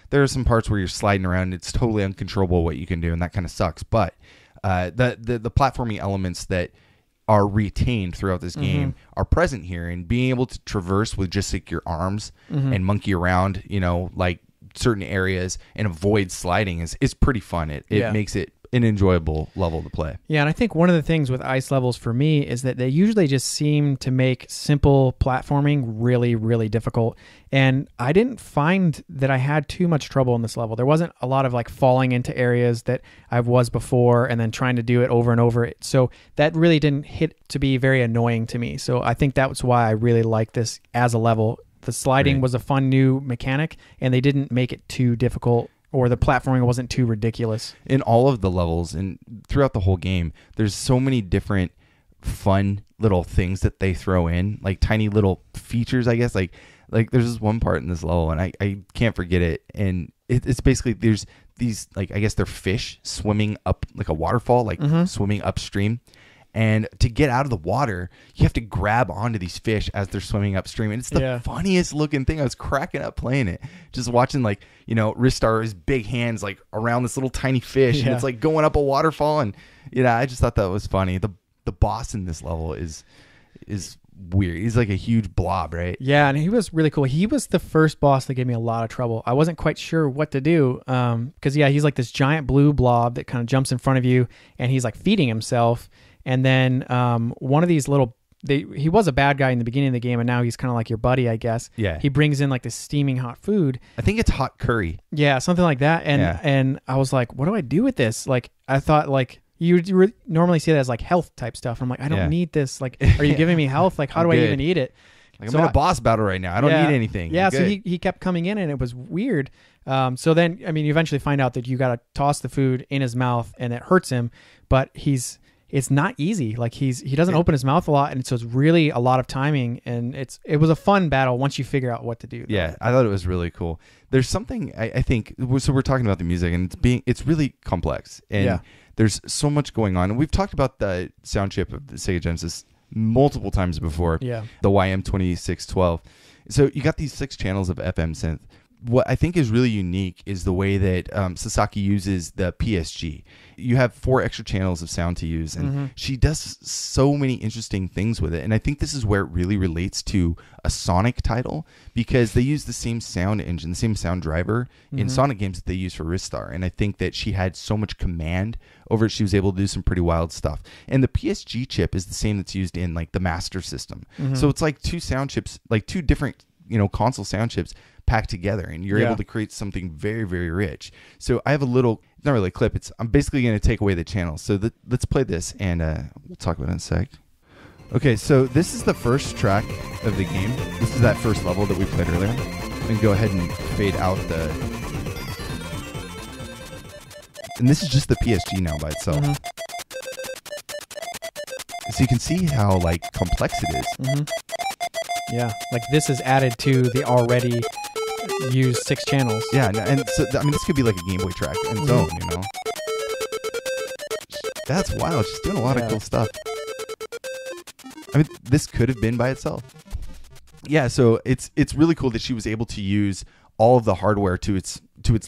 [SPEAKER 2] there are some parts where you're sliding around. It's totally uncontrollable what you can do, and that kind of sucks. But the platforming elements that are retained throughout this game are present here, and being able to traverse with just like your arms and monkey around, you know, like certain areas and avoid sliding is pretty fun. It makes it an enjoyable level to play.
[SPEAKER 1] Yeah, and I think one of the things with ice levels for me is that they usually just seem to make simple platforming really, really difficult. And I didn't find that I had too much trouble in this level. There wasn't a lot of like falling into areas that I was before and then trying to do it over and over. So that really didn't hit to be very annoying to me. So I think that's why I really like this as a level. The sliding was a fun new mechanic, and they didn't make it too difficult, or the platforming wasn't too ridiculous. In
[SPEAKER 2] all of the levels and throughout the whole game, there's so many different fun little things that they throw in, like tiny little features, I guess. Like there's this one part in this level, and I can't forget it. And it's basically, there's these, like, I guess they're fish swimming up like a waterfall, like swimming upstream. And to get out of the water, you have to grab onto these fish as they're swimming upstream. And it's the funniest looking thing. I was cracking up playing it. Just watching, like, you know, Ristar, his big hands, like, around this little tiny fish. And it's, like, going up a waterfall. And, you know, I just thought that was funny. The boss in this level is weird. He's, like, a huge blob, right?
[SPEAKER 1] Yeah, and he was really cool. He was the first boss that gave me a lot of trouble. I wasn't quite sure what to do. Because, he's, like, this giant blue blob that kind of jumps in front of you. And he's, like, feeding himself. And then one of these little, he was a bad guy in the beginning of the game, and now he's kind of like your buddy, I guess.
[SPEAKER 2] Yeah.
[SPEAKER 1] He brings in like this steaming hot food.
[SPEAKER 2] I think it's hot curry.
[SPEAKER 1] Yeah, something like that. And I was like, what do I do with this? Like, I thought like you normally see that as like health type stuff. I'm like, I don't need this. Like, are you giving me health? Like, how do I even eat it?
[SPEAKER 2] Like, I'm in a boss battle right now. I don't need anything.
[SPEAKER 1] Yeah, so he kept coming in, and it was weird. So then, I mean, you eventually find out that you got to toss the food in his mouth, and it hurts him, but it's not easy. Like, he doesn't open his mouth a lot, and so it's really a lot of timing, and it was a fun battle once you figure out what to do.
[SPEAKER 2] Yeah, I thought it was really cool. There's something I think, so we're talking about the music, and it's really complex, and there's so much going on. And we've talked about the sound chip of the Sega Genesis multiple times before.
[SPEAKER 1] Yeah.
[SPEAKER 2] The YM2612. So you got these 6 channels of FM synth, what I think is really unique is the way that Sasaki uses the PSG. You have 4 extra channels of sound to use, and she does so many interesting things with it. And I think this is where it really relates to a Sonic title, because they use the same sound engine, the same sound driver in Sonic games that they use for Ristar. And I think that she had so much command over it, she was able to do some pretty wild stuff. And the PSG chip is the same that's used in like the Master System. So it's like 2 sound chips, like 2 different, console sound chips packed together, and you're able to create something very, very rich. So I have a little, not really a clip, I'm basically going to take away the channel. So let's play this, and we'll talk about it in a sec. Okay, so this is the first track of the game. This is that first level that we played earlier. I'm going to go ahead and fade out the... And this is just the PSG now by itself. So you can see how like complex it is.
[SPEAKER 1] Yeah, like this is added to the already used 6 channels.
[SPEAKER 2] Yeah, and so this could be like a Game Boy track in its own, That's wild. She's doing a lot of cool stuff. This could have been by itself. Yeah, so it's really cool that she was able to use all of the hardware to its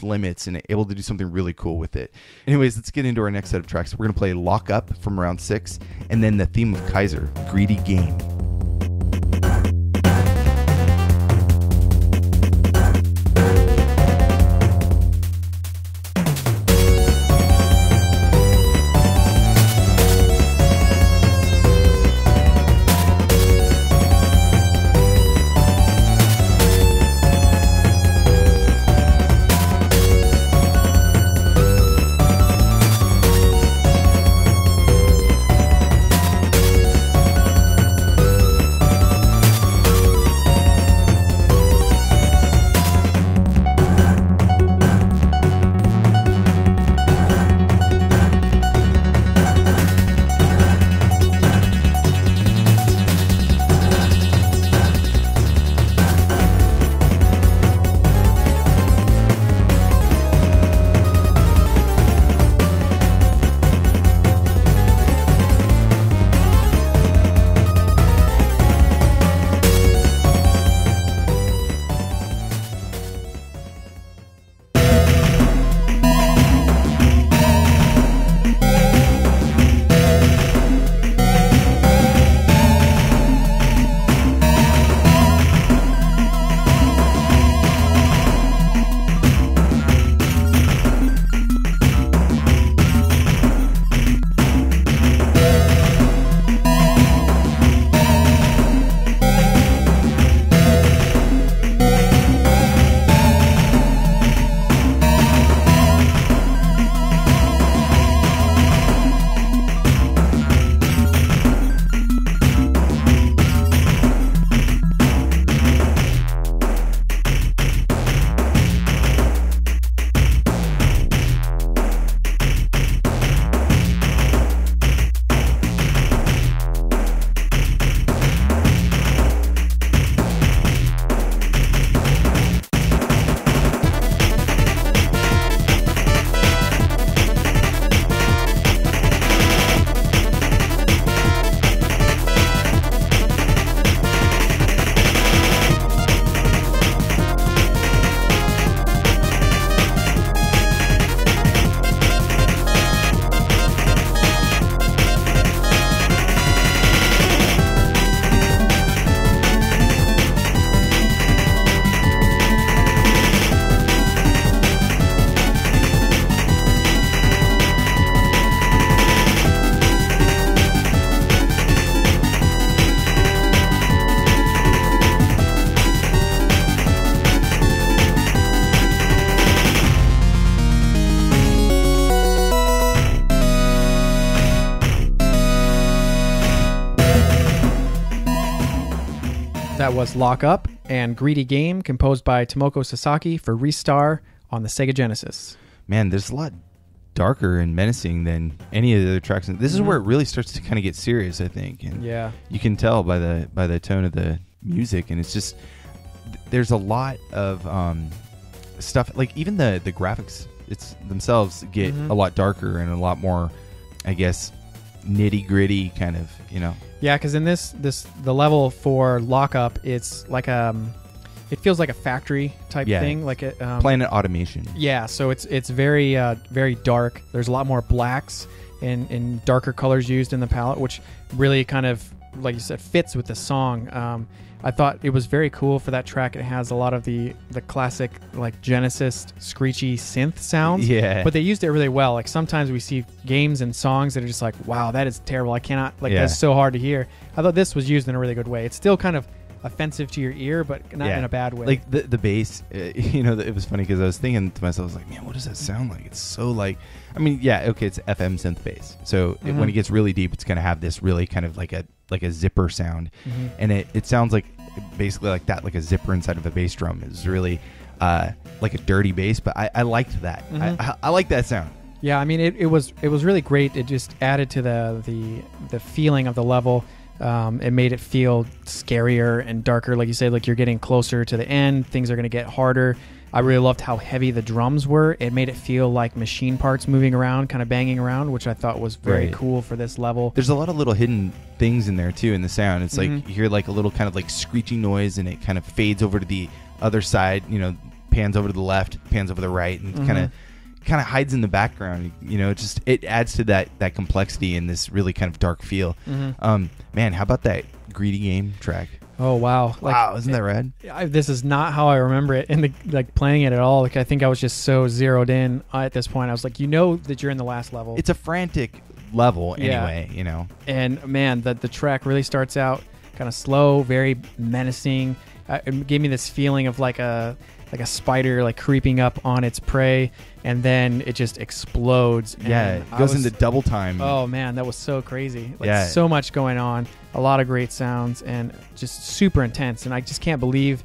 [SPEAKER 2] limits and able to do something really cool with it. Anyways, let's get into our next set of tracks. We're going to play Lock Up from round 6, and then the theme of Kaiser, Greedy Game.
[SPEAKER 1] That was Lock Up and Greedy Game, composed by Tomoko Sasaki for Ristar on the Sega Genesis.
[SPEAKER 2] Man, there's a lot darker and menacing than any of the other tracks. This is where it really starts to kind of get serious, I think. And you can tell by the tone of the music, and it's just there's a lot of stuff. Like even the graphics themselves get a lot darker and a lot more, I guess, nitty gritty kind of,
[SPEAKER 1] Yeah, because in the level for Lock Up, it's like it feels like a factory type thing, like a
[SPEAKER 2] Planet Automation.
[SPEAKER 1] Yeah, so it's very very dark. There's a lot more blacks and darker colors used in the palette, which really kind of, like you said, fits with the song. I thought it was very cool for that track. It has a lot of the classic like Genesis screechy synth sounds.
[SPEAKER 2] Yeah.
[SPEAKER 1] But they used it really well. Like sometimes we see games and songs that are just like, wow, that is terrible. I cannot, like, that's so hard to hear. I thought this was used in a really good way. It's still kind of offensive to your ear, but not in a bad way.
[SPEAKER 2] Like the bass, it was funny because I was thinking to myself, I was like, man, what does that sound like? It's so like, I mean, it's FM synth bass. So when it gets really deep, it's going to have this really kind of like a zipper sound. And it sounds like basically like that, like a zipper inside of a bass drum. Is really like a dirty bass, but I liked that. I like that sound.
[SPEAKER 1] Yeah, I mean, it was really great. It just added to the feeling of the level. It made it feel scarier and darker. Like you said, like you're getting closer to the end. Things are going to get harder. I really loved how heavy the drums were. It made it feel like machine parts moving around, kind of banging around, which I thought was very cool for this level.
[SPEAKER 2] There's a lot of little hidden things in there, too, in the sound. It's like you hear like a little kind of like screeching noise, and it kind of fades over to the other side, pans over to the left, pans over the right, and kind of hides in the background. It adds to that complexity and this really kind of dark feel. Man, how about that Greedy Game track?
[SPEAKER 1] Oh wow!
[SPEAKER 2] Wow, isn't that rad?
[SPEAKER 1] This is not how I remember it in playing it at all. Like I think I was just so zeroed in at this point. I was like, that you're in the last level.
[SPEAKER 2] It's a frantic level anyway,
[SPEAKER 1] And man, the track really starts out kind of slow, very menacing. It gave me this feeling of like a spider like creeping up on its prey, and then it just explodes.
[SPEAKER 2] It goes into double time.
[SPEAKER 1] Oh man, that was so crazy. So much going on, a lot of great sounds, and just super intense. And I just can't believe,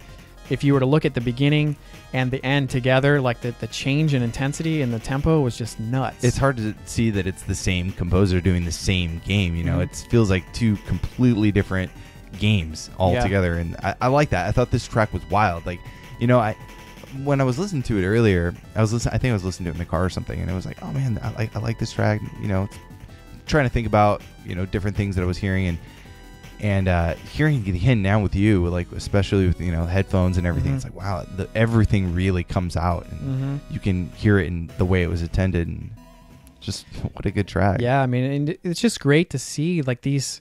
[SPEAKER 1] if you were to look at the beginning and the end together, like the change in intensity and the tempo was just nuts.
[SPEAKER 2] It's hard to see that it's the same composer doing the same game. It feels like two completely different games all together, and I like that. I thought this track was wild. Like, when I was listening to it earlier, I think I was listening to it in the car or something, and it was like, oh man, I like this track. Trying to think about different things that I was hearing, and hearing it again now with you, like especially with headphones and everything. It's like, wow, everything really comes out, and you can hear it in the way it was intended, and just what a good track.
[SPEAKER 1] Yeah, I mean, and it's just great to see like these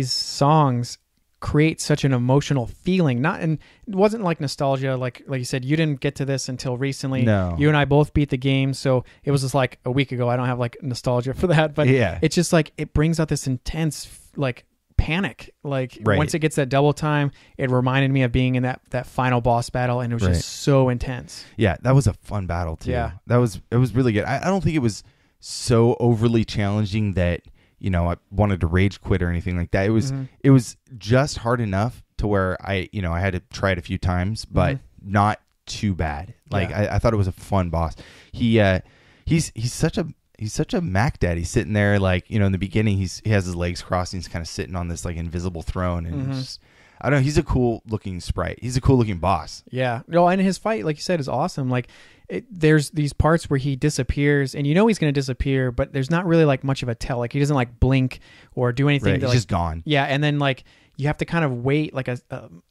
[SPEAKER 1] songs create such an emotional feeling. And it wasn't like nostalgia, like you said, you didn't get to this until recently.
[SPEAKER 2] No.
[SPEAKER 1] You and I both beat the game, so it was just like a week ago. I don't have like nostalgia for that, but it's just like it brings out this intense like panic. Like once it gets that double time, it reminded me of being in that final boss battle, and it was just so intense.
[SPEAKER 2] Yeah, that was a fun battle too.
[SPEAKER 1] Yeah,
[SPEAKER 2] it was really good. I don't think it was so overly challenging that I wanted to rage quit or anything like that. It was just hard enough to where I had to try it a few times, but not too bad. Like I thought it was a fun boss. He's such a Mac daddy sitting there, like, in the beginning he has his legs crossed and he's kind of sitting on this like invisible throne, and just, I don't know, he's a cool looking sprite. He's a cool looking boss.
[SPEAKER 1] Yeah. No, and his fight, like you said, is awesome. Like there's these parts where he disappears, and he's going to disappear, but there's not really like much of a tell. Like he doesn't like blink or do anything.
[SPEAKER 2] He's just gone.
[SPEAKER 1] Yeah, and then like you have to kind of wait like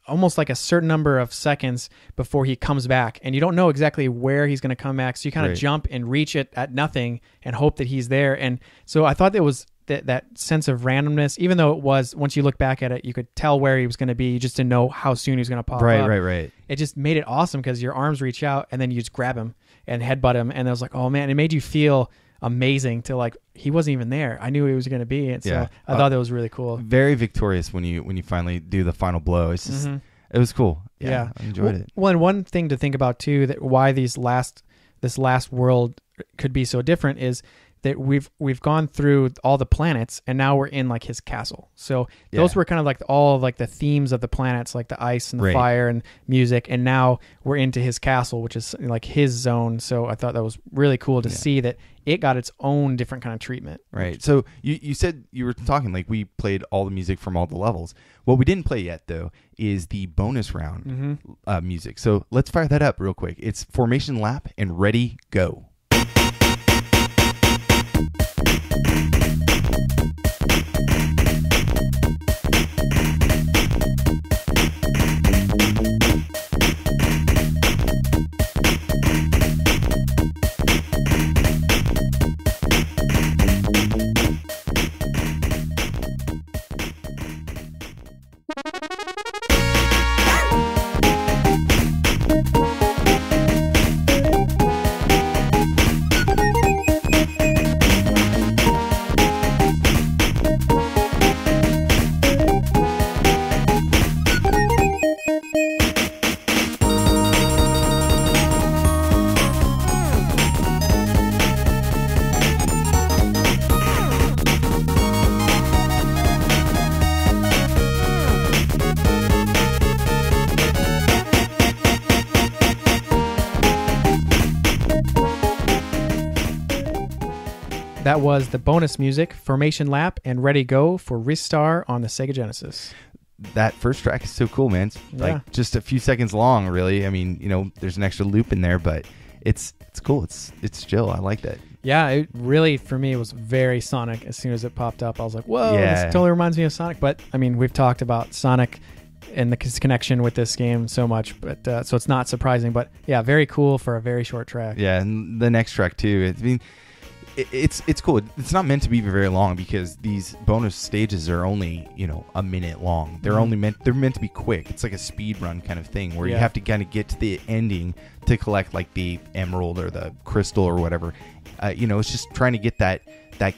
[SPEAKER 1] almost like a certain number of seconds before he comes back, and you don't know exactly where he's going to come back. So you kind of jump and reach it at nothing and hope that he's there. And so I thought there was that sense of randomness, even though it was, once you look back at it, you could tell where he was going to be. You just didn't know how soon he was going to pop up.
[SPEAKER 2] Right.
[SPEAKER 1] It just made it awesome because your arms reach out and then you just grab him and headbutt him. And I was like, oh man, it made you feel amazing to like, he wasn't even there. I knew he was going to be. And so I thought that was really cool.
[SPEAKER 2] Very victorious when you finally do the final blow. It's just, it was cool. Yeah. I enjoyed it.
[SPEAKER 1] Well, and one thing to think about too, that why this last world could be so different is that we've gone through all the planets, and now we're in like his castle. So those were kind of like all of like the themes of the planets, like the ice and the fire and music. And now we're into his castle, which is like his zone. So I thought that was really cool to see that it got its own different kind of treatment.
[SPEAKER 2] Right. So you said you were talking like we played all the music from all the levels. What we didn't play yet though is the bonus round music. So let's fire that up real quick. It's Formation Lap and Ready Go.
[SPEAKER 1] that was the bonus music, Formation Lap, and Ready Go for Ristar on the Sega Genesis.
[SPEAKER 2] That first track is so cool, man. It's like just a few seconds long, really. I mean, there's an extra loop in there, but it's cool. It's chill. I like that.
[SPEAKER 1] Yeah, it really, for me, was very Sonic. As soon as it popped up, I was like, whoa, this totally reminds me of Sonic. But, I mean, we've talked about Sonic and the connection with this game so much, but so it's not surprising. But, yeah, very cool for a very short track.
[SPEAKER 2] Yeah, and the next track, too. I mean, it's cool. It's not meant to be very long because these bonus stages are only a minute long. They're meant to be quick. It's like a speed run kind of thing where you have to kind of get to the ending to collect like the emerald or the crystal or whatever. It's just trying to get that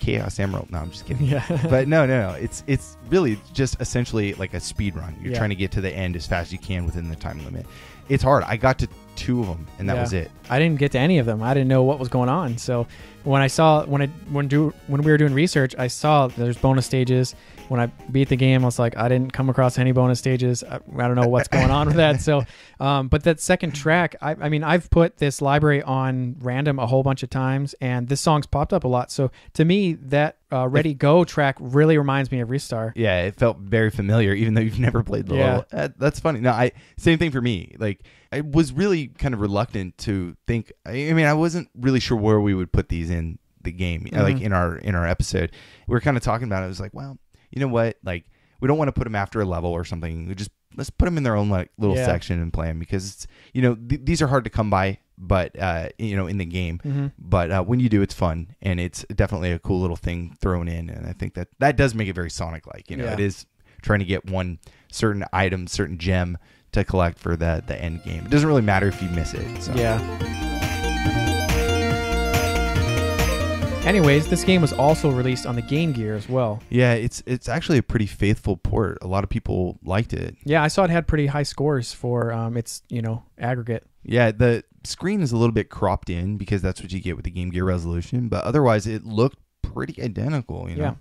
[SPEAKER 2] chaos emerald. No, I'm just kidding.
[SPEAKER 1] Yeah.
[SPEAKER 2] But no. It's really just essentially like a speed run. You're trying to get to the end as fast as you can within the time limit. It's hard. I got to 2 of them, and that was it.
[SPEAKER 1] I didn't get to any of them. I didn't know what was going on. So when I saw when we were doing research, I saw there's bonus stages. When I beat the game, I was like, I didn't come across any bonus stages. I don't know what's going on with that. So, but that second track, I mean, I've put this library on random a whole bunch of times, and this song's popped up a lot. So to me, that Ready Go track really reminds me of Ristar.
[SPEAKER 2] Yeah, it felt very familiar, even though you've never played the level. That's funny. No, same thing for me. Like, I was really kind of reluctant to think. I mean, I wasn't really sure where we would put these in the game, like in our episode. We were kind of talking about it. I was like, well, you know what? Like, we don't want to put them after a level or something. Let's put them in their own like little section and play them because it's, these are hard to come by, but in the game. But when you do, it's fun, and it's definitely a cool little thing thrown in. And I think that does make it very Sonic-like. It is trying to get one certain item, certain gem to collect for the end game. It doesn't really matter if you miss it. So.
[SPEAKER 1] Yeah. Anyways, this game was also released on the Game Gear as well.
[SPEAKER 2] Yeah, it's actually a pretty faithful port. A lot of people liked it.
[SPEAKER 1] Yeah, I saw it had pretty high scores for its aggregate.
[SPEAKER 2] Yeah, the screen is a little bit cropped in because that's what you get with the Game Gear resolution, but otherwise it looked pretty identical.
[SPEAKER 1] Yeah.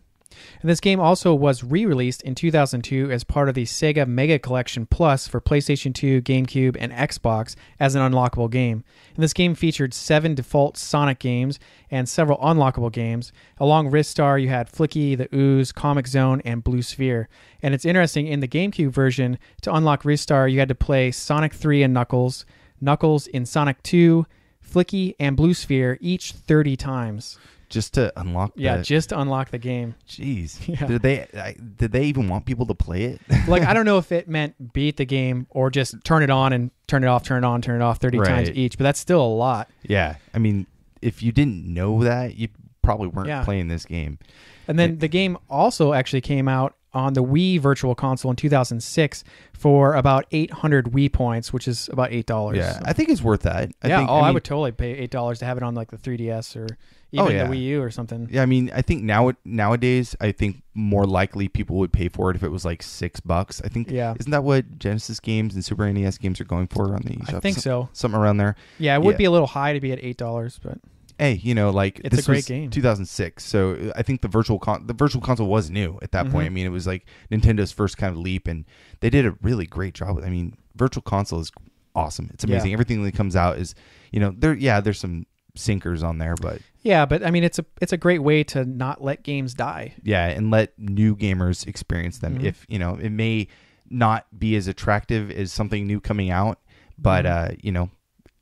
[SPEAKER 1] And this game also was re-released in 2002 as part of the Sega Mega Collection Plus for PlayStation 2, GameCube, and Xbox as an unlockable game. And this game featured 7 default Sonic games and several unlockable games. Along Ristar, you had Flicky, The Ooze, Comic Zone, and Blue Sphere. And it's interesting, in the GameCube version, to unlock Ristar, you had to play Sonic 3 and Knuckles, Knuckles in Sonic 2, Flicky, and Blue Sphere each 30 times.
[SPEAKER 2] Just to unlock
[SPEAKER 1] just to unlock the game.
[SPEAKER 2] Jeez. Yeah. Did they even want people to play it?
[SPEAKER 1] Like, I don't know if it meant beat the game or just turn it on and turn it off, turn it on, turn it off 30 times each, but that's still a lot.
[SPEAKER 2] Yeah. I mean, if you didn't know that, you probably weren't playing this game.
[SPEAKER 1] And then the game also actually came out on the Wii Virtual Console in 2006 for about 800 Wii points, which is about $8.
[SPEAKER 2] Yeah, I think it's worth that.
[SPEAKER 1] I would totally pay $8 to have it on like the 3DS or even the Wii U or something.
[SPEAKER 2] Yeah, I mean, I think nowadays, I think more likely people would pay for it if it was like $6. I think, isn't that what Genesis games and Super NES games are going for on the eShop?
[SPEAKER 1] I think so.
[SPEAKER 2] Something around there.
[SPEAKER 1] Yeah, it would be a little high to be at $8, but...
[SPEAKER 2] Hey, like
[SPEAKER 1] it's
[SPEAKER 2] this
[SPEAKER 1] a great
[SPEAKER 2] was
[SPEAKER 1] game.
[SPEAKER 2] 2006, so I think the virtual console was new at that point. I mean, it was like Nintendo's first kind of leap, and they did a really great job. I mean, virtual console is awesome. It's amazing. Everything that comes out is, there's some sinkers on there, but
[SPEAKER 1] I mean, it's a great way to not let games die.
[SPEAKER 2] Yeah, and let new gamers experience them. If it may not be as attractive as something new coming out, but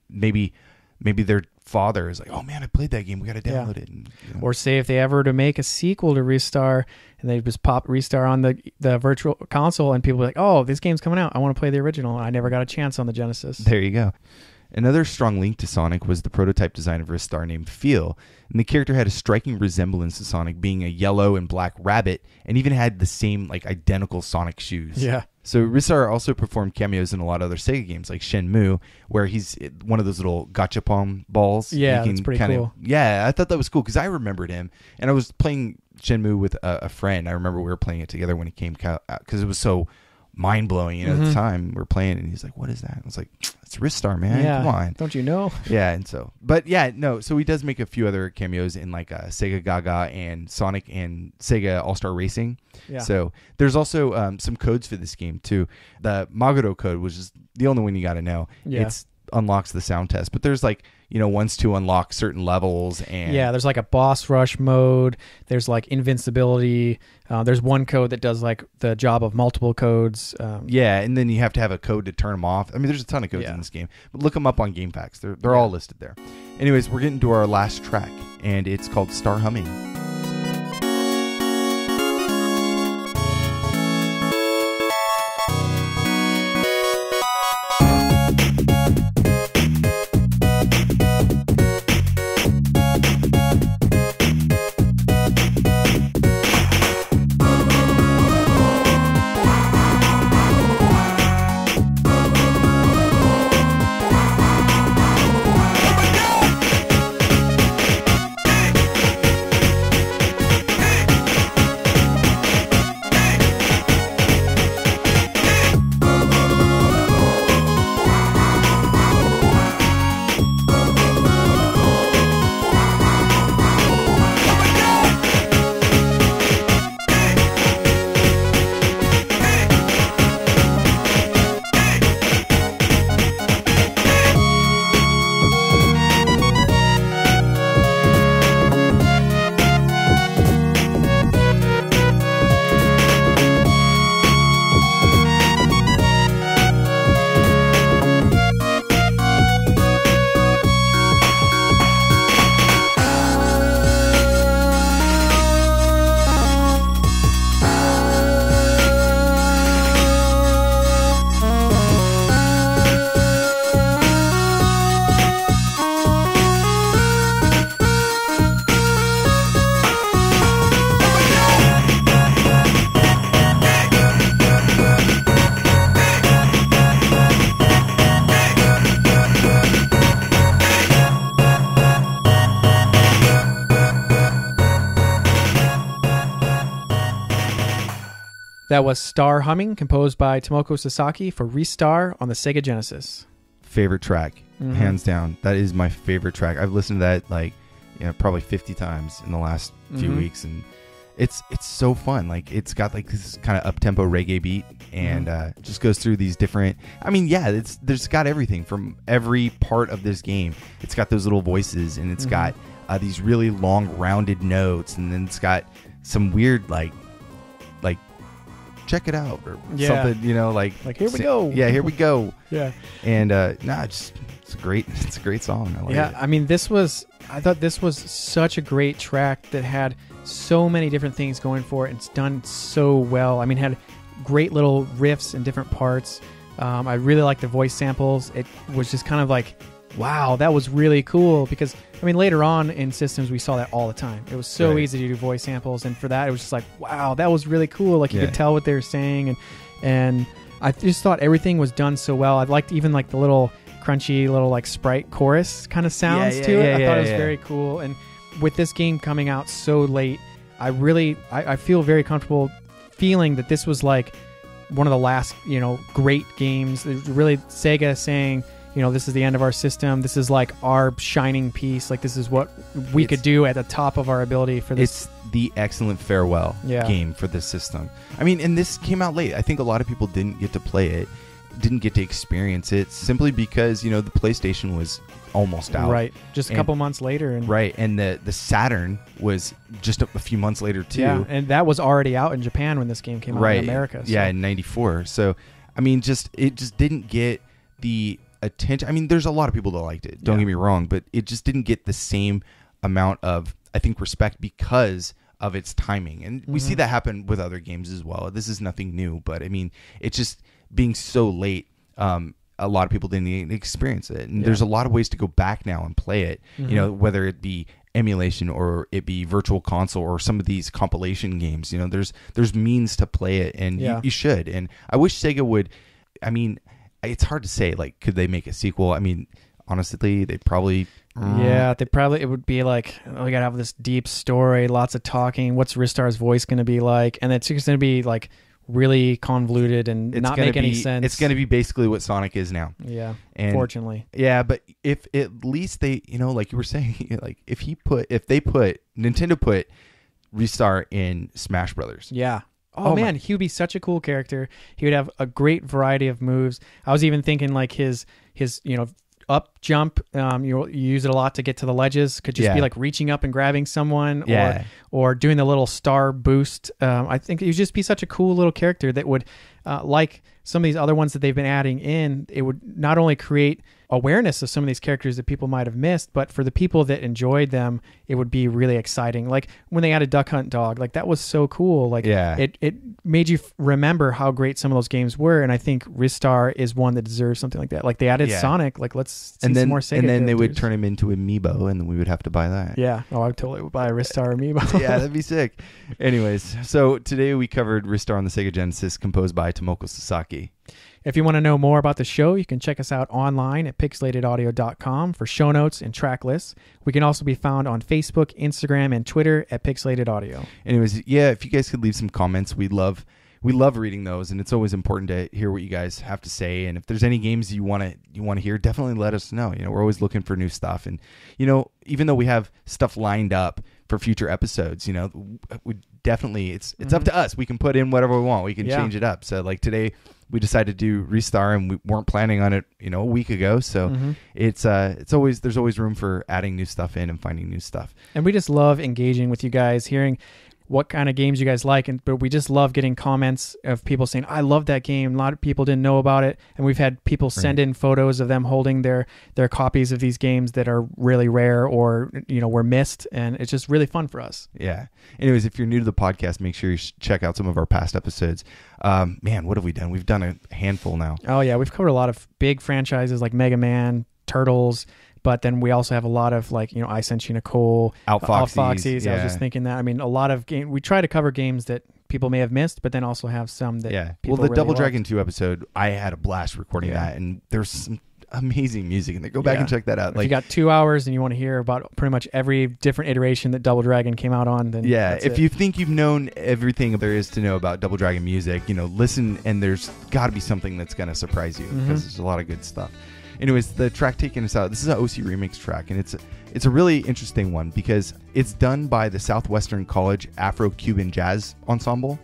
[SPEAKER 2] maybe they're father is like, oh man, I played that game, we got to download it. And,
[SPEAKER 1] or say if they ever to make a sequel to Ristar and they just pop Ristar on the virtual console and people are like, oh, this game's coming out, I want to play the original, and I never got a chance on the Genesis.
[SPEAKER 2] There you go. Another strong link to Sonic was the prototype design of Ristar named Feel, and the character had a striking resemblance to Sonic, being a yellow and black rabbit, and even had the same identical Sonic shoes.
[SPEAKER 1] Yeah.
[SPEAKER 2] So Ristar also performed cameos in a lot of other Sega games like Shenmue, where he's one of those little gachapon balls.
[SPEAKER 1] Yeah, that's pretty cool.
[SPEAKER 2] Yeah, I thought that was cool because I remembered him, and I was playing Shenmue with a friend. I remember we were playing it together when it came out because it was so mind-blowing, at the time we were playing, and he's like, what is that? I was like, it's Ristar, man. Come on.
[SPEAKER 1] Don't you know?
[SPEAKER 2] Yeah, and so, but yeah, no, so he does make a few other cameos in Sega Gaga and Sonic and Sega All-Star Racing. Yeah. So there's also some codes for this game too. The Maguro code, which is the only one you got to know.
[SPEAKER 1] Yeah.
[SPEAKER 2] It's unlocks the sound test, but there's like, ones to unlock certain levels. And
[SPEAKER 1] there's like a boss rush mode. There's like invincibility. There's one code that does like the job of multiple codes.
[SPEAKER 2] And then you have to have a code to turn them off. I mean, there's a ton of codes in this game, but look them up on GameFAQs. They're all listed there. Anyways, we're getting to our last track, and it's called Star Humming.
[SPEAKER 1] That was Star Humming, composed by Tomoko Sasaki for Ristar on the Sega Genesis.
[SPEAKER 2] Favorite track, hands down. That is my favorite track. I've listened to that probably 50 times in the last few weeks, and it's so fun. Like, it's got like this kind of up-tempo reggae beat, and just goes through these different. I mean, there's got everything from every part of this game. It's got those little voices, and it's got these really long rounded notes, and then it's got some weird like check it out or something, like
[SPEAKER 1] here we go.
[SPEAKER 2] Yeah, here we go.
[SPEAKER 1] Yeah.
[SPEAKER 2] And it's a great song. I like it.
[SPEAKER 1] I mean, I thought this was such a great track that had so many different things going for it. It's done so well. I mean, it had great little riffs in different parts. I really liked the voice samples. It was just kind of like, wow, that was really cool, because I mean, later on in systems we saw that all the time. It was so easy to do voice samples, and for that it was just like, wow, that was really cool. Like, you could tell what they were saying, and I just thought everything was done so well. I liked even like the little crunchy little like sprite chorus kind of sounds to it. I thought it was very cool. And with this game coming out so late, I feel very comfortable feeling that this was like one of the last great games. Really Sega saying, this is the end of our system. This is like our shining piece. Like, this is what we could do at the top of our ability for this.
[SPEAKER 2] It's the excellent farewell game for this system. I mean, and this came out late. I think a lot of people didn't get to play it, didn't get to experience it, simply because, the PlayStation was almost out.
[SPEAKER 1] Right. Just a couple months later.
[SPEAKER 2] And the Saturn was just a few months later, too.
[SPEAKER 1] Yeah, and that was already out in Japan when this game came out in America. So.
[SPEAKER 2] Yeah, in 94. So, I mean, it just didn't get the attention. I mean, there's a lot of people that liked it, don't get me wrong, but it just didn't get the same amount of, I think, respect because of its timing. And we see that happen with other games as well. This is nothing new, but I mean, it's just being so late, a lot of people didn't experience it. And there's a lot of ways to go back now and play it, whether it be emulation or it be virtual console or some of these compilation games. There's means to play it, and you should. And I wish Sega would. I mean, it's hard to say, like, could they make a sequel? I mean, honestly, they probably... it would be like, we gotta have this deep story, lots of talking. What's Ristar's voice going to be like? And it's just going to be, like, really convoluted and not make any sense. It's going to be basically what Sonic is now. Yeah, fortunately. Yeah, but if at least they, like you were saying, like, if Nintendo put Ristar in Smash Brothers. Yeah. Oh man, he would be such a cool character. He would have a great variety of moves. I was even thinking like his
[SPEAKER 1] up jump. You use it a lot to get to the ledges. Could just be like reaching up and grabbing someone, or doing the little star boost. I think it would just be such a cool little character that would, like some of these other ones that they've been adding in, it would not only create awareness of some of these characters that people might have missed, but for the people that enjoyed them, it would be really exciting. Like when they added Duck Hunt Dog, like that was so cool. Like it made you remember how great some of those games were. And I think Ristar is one that deserves something like that. Like they added Sonic, like let's see some more Sega
[SPEAKER 2] and then
[SPEAKER 1] characters.
[SPEAKER 2] They would turn him into Amiibo, and we would have to buy that.
[SPEAKER 1] Yeah. Oh, I totally would buy a Ristar Amiibo.
[SPEAKER 2] Yeah, that'd be sick. Anyways, so today we covered Ristar on the Sega Genesis, composed by Tomoko Sasaki.
[SPEAKER 1] If you want to know more about the show, you can check us out online at pixelatedaudio.com for show notes and track lists. We can also be found on Facebook, Instagram, and Twitter at Pixelated Audio.
[SPEAKER 2] Anyways, if you guys could leave some comments, we love reading those, and it's always important to hear what you guys have to say. And if there's any games you want to hear, definitely let us know. We're always looking for new stuff, and even though we have stuff lined up for future episodes, we definitely it's up to us. We can put in whatever we want. We can change it up. So like today, we decided to do Ristar, and we weren't planning on it, a week ago. So there's always room for adding new stuff in and finding new stuff.
[SPEAKER 1] And we just love engaging with you guys, hearing what kind of games you guys like, but we just love getting comments of people saying, I love that game. A lot of people didn't know about it, and we've had people send in photos of them holding their copies of these games that are really rare or were missed, and it's just really fun for us.
[SPEAKER 2] Yeah. Anyways, if you're new to the podcast, make sure you check out some of our past episodes. Man, what have we done? We've done a handful now.
[SPEAKER 1] Oh yeah, we've covered a lot of big franchises like Mega Man, Turtles. But then we also have a lot of I Sent You Nicole,
[SPEAKER 2] Out Foxies.
[SPEAKER 1] I was just thinking that. I mean, a lot of games. We try to cover games that people may have missed, but then also have some that people
[SPEAKER 2] the
[SPEAKER 1] really
[SPEAKER 2] Double
[SPEAKER 1] loved.
[SPEAKER 2] Dragon 2 episode, I had a blast recording that, and there's some amazing music in there. Go back and check that out.
[SPEAKER 1] If you got 2 hours and you want to hear about pretty much every different iteration that Double Dragon came out on, then
[SPEAKER 2] if you think you've known everything there is to know about Double Dragon music, listen, and there's got to be something that's going to surprise you, because there's a lot of good stuff. Anyways, the track taking us out, this is an OC remix track, and it's a really interesting one because it's done by the Southwestern College Afro-Cuban Jazz Ensemble.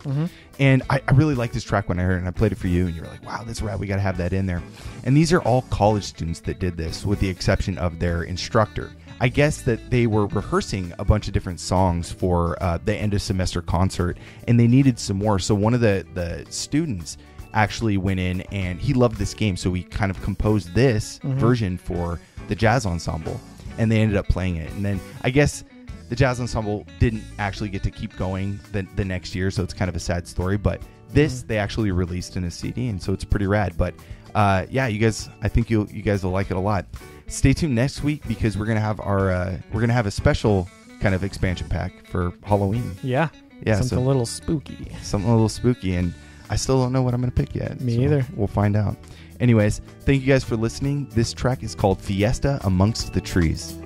[SPEAKER 2] And I really like this track when I heard it, and I played it for you, and you were like, wow, that's rad, we got to have that in there. And these are all college students that did this, with the exception of their instructor. I guess that they were rehearsing a bunch of different songs for the end of semester concert, and they needed some more. So one of the students actually went in, and he loved this game, so he kind of composed this version for the jazz ensemble, and they ended up playing it. And then I guess the jazz ensemble didn't actually get to keep going the next year, so it's kind of a sad story, but this they actually released in a CD, and so it's pretty rad. But you guys, I think you guys will like it a lot. Stay tuned next week, because we're gonna have a special kind of expansion pack for Halloween.
[SPEAKER 1] Something a little spooky,
[SPEAKER 2] and I still don't know what I'm going to pick yet.
[SPEAKER 1] Me either.
[SPEAKER 2] We'll find out. Anyways, thank you guys for listening. This track is called Fiesta Amongst the Trees.